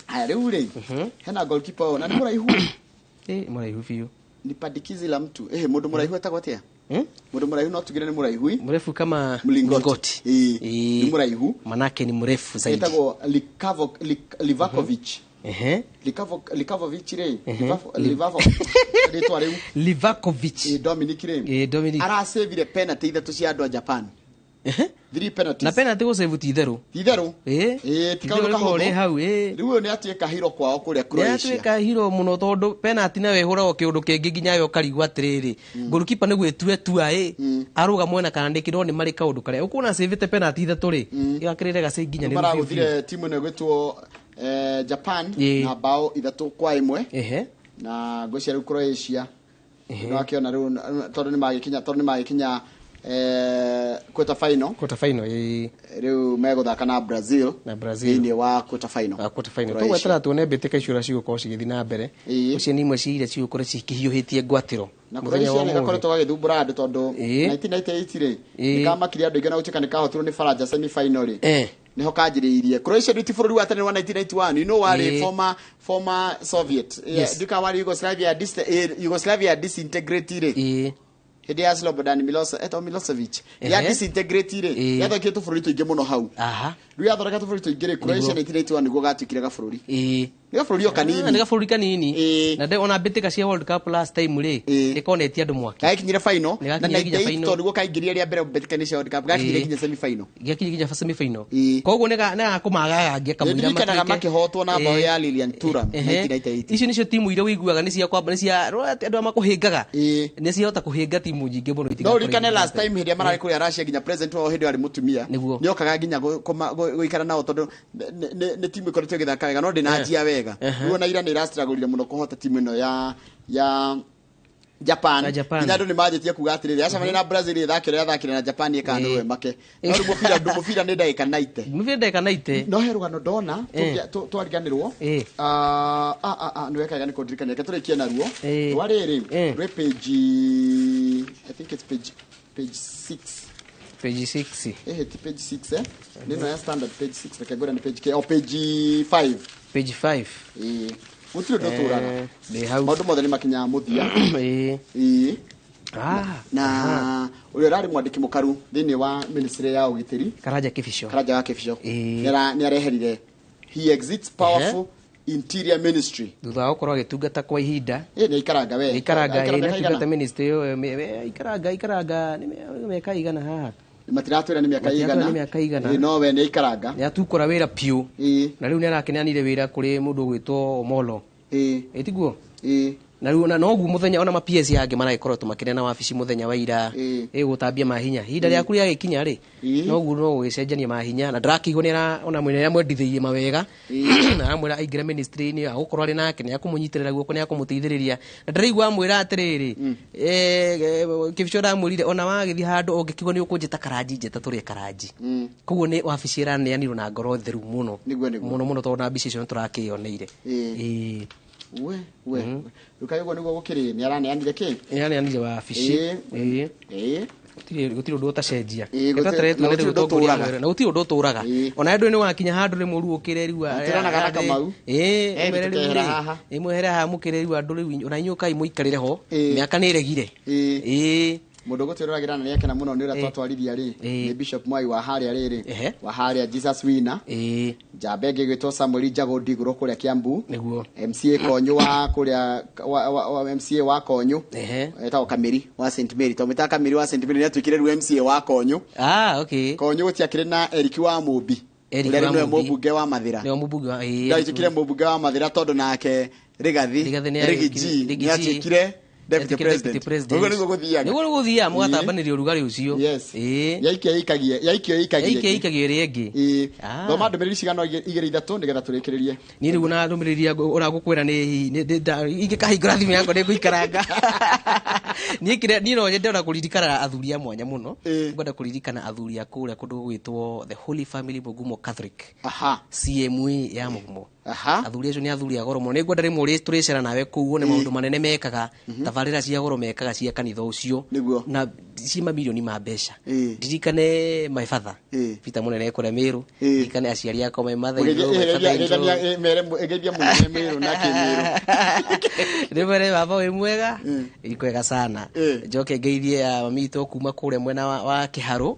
aya riu ri hena goalkeeper ona ni muraihu muraihu biu ni pandikizi la mtu mundu muraihu etagwo atia mundu muraihu no tugire ni muraihu mrefu kama mlingoti ni muraihu manake ni mrefu zaidi etagwo Livakovic Livakovic re Livakovic Dominic re arasevire penalty ithatu cia andu a Japan 3 penalties na penalty go save ti itheru tikaruka hau riu ni atuika hiro kwao kuria Croatia ni atuika hiro muno tondu penalty nawe huragwo kiundu kingi nginya yo karigwa atiriri goalkeeper ni gwetue tua aruga mwena kana ndikirwo ni mari kaundu karia ukuna savete penalty ithatu ri igakirire gase nginya ni maraguthire timu ne gwetwo Japan na bao ithatu kwa imwe na gocia riu Croatia no akiona riu tondu ni magikinya quarter final riu meguthaka na Brazil ni wa quarter final tugwetera tuone mbĩtĩka icio ũrĩa cigũkorwo cigĩthiĩ na mbere ũcio nĩ imwe cia iria cigũkorwo cihiũhĩtie ngwatĩro na Croatia nĩ gakoretwo gagĩthumbũra andũ tondũ 1998 rĩ nĩkamakirie andũ aingĩ na gũtuĩka nĩkahotirwo nĩ Faranja semi final rĩ niho kanjĩrĩirie Croatia nĩ bũrũri wa tene wa 1991 you know wari former Soviet duka wari Yugoslavia disintegrate rĩ hidi ya Slobodan Milosevic ya disintegrate re ya thakire tufururi tuinge muno hau riu ya thoreka tufururi tuinge re Croatia 1991 niguo gatukire gabũrũri ni gabũrũri kanini ni gabũrũri kanini na ona mbĩtĩka cia World Cup last time ri ikonetie andu mwaki gakinyire final na 98 to niguo kaingirie ria mbere mbĩtĩka-inĩ cia World Cup gakinyire kinya semi final gakinyire semi final koguo nĩ kumaga angĩkamũira makĩrĩkanaga makĩhotwo na bao ya Lilian Thuram 1998 icio nicio timu iria wĩiguaga nĩ cia kwamba nĩ cia andũ makũhĩngaga nĩ ciahota kũhĩnga timu nyingĩ mũno itiga no rikane last time hĩndĩ mararĩ kũrĩa Russia nginya president wao hĩndĩ arĩ mũtumia nĩ okaga nginya gũikara nao tondũ nĩ timu ĩkoretwo ĩgĩthaka wega no ndĩnanjia wega ruo na ira nĩ irastruggle mũno kũhota timu ĩno ya Japan ina ndo ni majetia kuga atiriri acamane na Brazil ithakire na Japan ikanduwe make no mufira ni ndagika 90 no herugano ndona twariganirwo no wekaga ni kondirikania ke turikia na ruo wariri page I think it's page 6 page 6 page 6 nino ya standard page 6 rekagora ni page K or page 5 mutiro ndotoraga maundu mothe ni makinya muthia na ule rari mwandiki mukaru thini wa ministry ya ugitiri Karanja wa Kibisho ni areherire he exits powerful interior ministry thutha wa gukorwo agitungata kwa ihinda ni ikaranga we ikaranga ministry yo ikaranga ni meka igana haha matiratwira ni miaka igana no we ni ikaranga ya tukora wira piu na riu ni arakenanire wira kuri mundu gwitwo Omolo etiguo na nogu muthenya ona ma-PS yange maragĩkorwo tũmakĩnena wabici muthenya wa ira gũtambia mahinya ihinda rĩaku rĩagĩkinya rĩ nogu no gũgĩcenjania mahinya na ndĩrakĩigua ona mwene nĩamwendithĩirie mawega na amwĩra aingĩre ministry-inĩ agũkorwo arĩ nake nĩakũmũnyitĩrĩra guoko nĩakũmũteithĩrĩria na ndĩraigua amwĩra atĩrĩrĩ Kĩbico ndamwĩrire ona wagĩthiĩ handũ ũngĩkigwo nĩ ũkũnjĩta karanji njĩta tũrĩe karanji koguo nĩ wabici ĩraneanirwo na ngoro theru mũno mũno tondũ na mbica icio nĩtũrakĩoneire Rukayo niguo gukiri ni araneanire ki? Ni araneanire wabici. Gutiri undu utacenjia. Getaretwo nĩ ũtongoria mwega na gutiri undu ũtũraga. Ona andũ nĩ wakinya handũ nĩ mũru ũkĩre riu. Tiranaga Kamau. Mwehere haha. Mwehere haha mũkĩre riu andũ rĩu ona inyukai mũikarĩre ho. Mĩaka nĩ ĩregire. Mundu gutwĩroragĩra na nĩakena mũno nĩ ũrĩa twatwarithia rĩ nĩ Bishop Mwai wa harĩa rĩrĩ wa harĩa Jesus Winner njamba ĩngĩ ĩgĩtwo Samuel Njago Ndigũrũ kũrĩa Kiambu MCA Konyo wa kũrĩa MCA wa Konyo etagwo Kamiri wa St Mary tũmĩtaga Kamiri wa St Mary nĩ atwĩkire rĩu MCA wa Konyo Konyo gũtiakĩrĩ na Eriki wa Mũmbi ũrĩa nĩwe mũmbunge wa Mathira ndaitũkire mũmbunge wa Mathira tondũ nake Rigiji nĩ atwĩkire Deputy President. Ugo niguo guthiaga mugatambanĩria ũrugarĩ ũcio. Yaikio ĩikagio ĩrĩa ĩngĩ. Thoma ndũmĩrĩri cigano 2-3 nĩgetha tũrĩkĩrĩrie. Niĩ rĩu na ndũmĩrĩri ũragũkwĩra nĩ ingĩkahingũra thimũ yakwa nĩ ngũikaraga. Niĩ no nyende ona kũririkana athuri a mwanya mũno. Ngwenda kũririkana athuri a kũrĩa kũndũ gwĩtwo the Holy Family Mugumo Catholic. CME ya Mugumo. Athuri acio nĩ athuri a goro mũno. Nĩ ngwenda rĩmwe tũrĩcera nawe kũu nĩ maũndũ manene mekaga. Tabarĩra cia goro mekaga cia kanitha ũcio na cima milioni ma mbeca. Ndirikane my father Peter Munene kũrĩa Meru. Ndirikane aciari akwa my mother egeithia mũnene Meru na Kĩmeru. Nĩmere baba wĩ mwega ikwega sana. Njoke ngeithie mamitũ kuma kũrĩa mwena wa Kĩharũ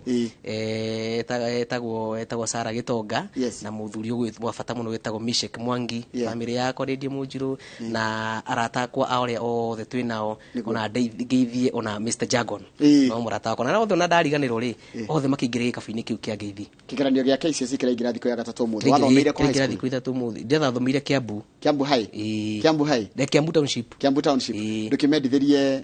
etagwo Sara Gĩtonga na mũthuri ũgwĩtwo bata mũno wetagwo Mishek Mwangi famĩlĩ yakwa Rĩndĩ Mũnjirũ na arata akwa arĩa othe twĩ nao ona ngeithie ona Mr Jagon no mũrata wakwa na othe ona ndariganĩrwo rĩ othe makĩingĩra gĩkabũ-inĩ kĩu kĩa ngeithi kĩgeranio gĩa KCSE kĩraingĩra thikũ ya 3 mũthĩ wathomeire kwa high school thikũ 3 mũthĩ ndathomeire Kiambu High Kiambu Township ndũkĩmendithĩrie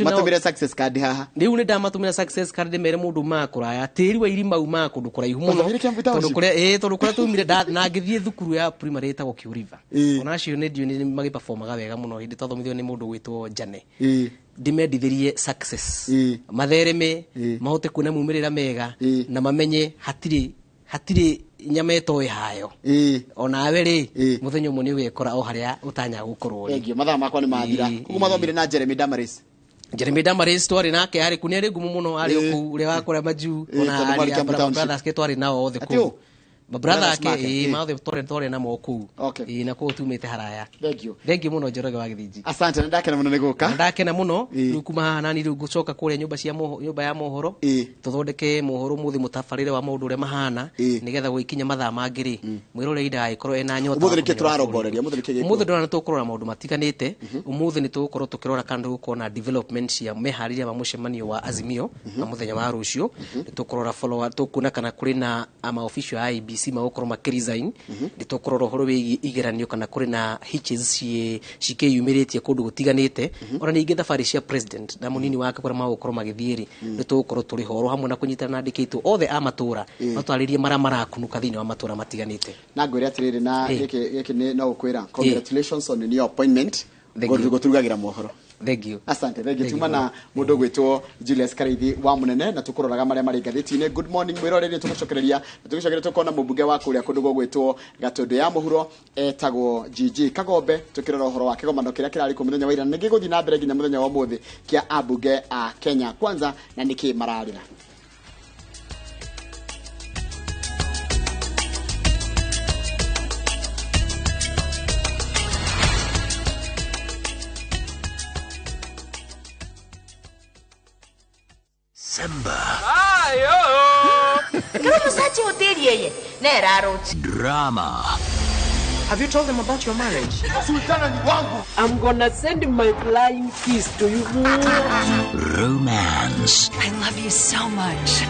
matumire success card haha riu nĩ ndamatumira success card mere mũndũ makũraya tĩri wa irima uma kũndũ kũraihu mũno tondũ kũrĩa tumire na ngĩthiĩ thukuru ya primary etagwo Kiuriva ona acio nĩ magĩperformaga wega mũno hĩndĩ twathomithio nĩ mũndũ gwĩtwo Jane ndimendithĩrie success mathereme mahote kuona mumĩrĩra mega na mamenye hatirĩ nyama ĩtoĩ hayo onawe rĩ mũthenya ũmwe nĩ ũgekora o harĩa ũtanya gũkorwo rĩ mathaa makwa nĩ mathira kuko mathomire na Jeremy Damaris twarĩ nake harĩ kunia rĩ ngumu mũno arĩ kũu ũrĩa wakũrĩa Maju ona arĩa brothers ke twarĩ nao othe kũu brother ake maothe twarĩ namo kũu na kũu tumĩte haraya thank you mũno Njoroge wa Gĩthĩnji asante ndakena mũno nĩ gũka ndakena mũno rĩu kuma haha nani rĩu ngũcoka kũrĩa nyũmba ya mohoro tũthondeke mohoro mũthĩ mũtabarĩre wa maũndũ ũrĩa mahana nĩgetha gwĩkinya mathaa mangĩ rĩ mwĩroreri ndagĩkorwo ena nyota ũmũthĩ nĩkĩ tũrarongoreria ũmũthĩ ndona tũkũrora maũndũ matiganĩte ũmũthĩ nĩ tũgũkorwo tũkĩrora kana gũkorwo na development cia meharĩria ma mũcemanio wa Azimio na mũthenya wa rũciũ tũkũrora follow tũkuona kana kũrĩ na ama official ya IBC magũkorwo makĩresign nĩtũkũrora ũhoro wĩgiĩ igeranio kana kũrĩ na hitches cikĩyumĩrĩtie kũndũ gũtiganĩte ona ningĩ thabarĩ cia president na mũnini wake kũrĩa magũkorwo magĩthiĩ rĩ nĩtũgũkorwo tũrĩ horo hamwe na kũnyitana na andĩkĩtwo othe a matũra matwarĩrie marĩa marakunũka thĩinĩ wa matũra matiganĩte na ngwĩre atĩrĩrĩ na gĩkĩ nĩ no gũkwĩra congratulations on your appointment gũturugagĩra mohoro thank you tuma na mundu gwitwo Julius Karaithi wa Munene na tukuroraga maria mari ngathĩti-inĩ good morning mwĩroreri tũgũcokereria tũkona mũmbunge wa kũrĩa kũndũ gwitwo Gatundu ya Mũhuro etagwo GG Kagombe tukirora ũhoro wa kĩgomano kĩrĩa kĩrarĩ kũ mũthenya wa ira ningĩ gũthiĩ na mbere nginya mũthenya wa ũmũthĩ kĩa ambunge a Kenya kwanza na nĩkĩ mararĩra Drama. Have you told them about your marriage? I'm gonna send my flying kiss to you. Romance. I love you so much.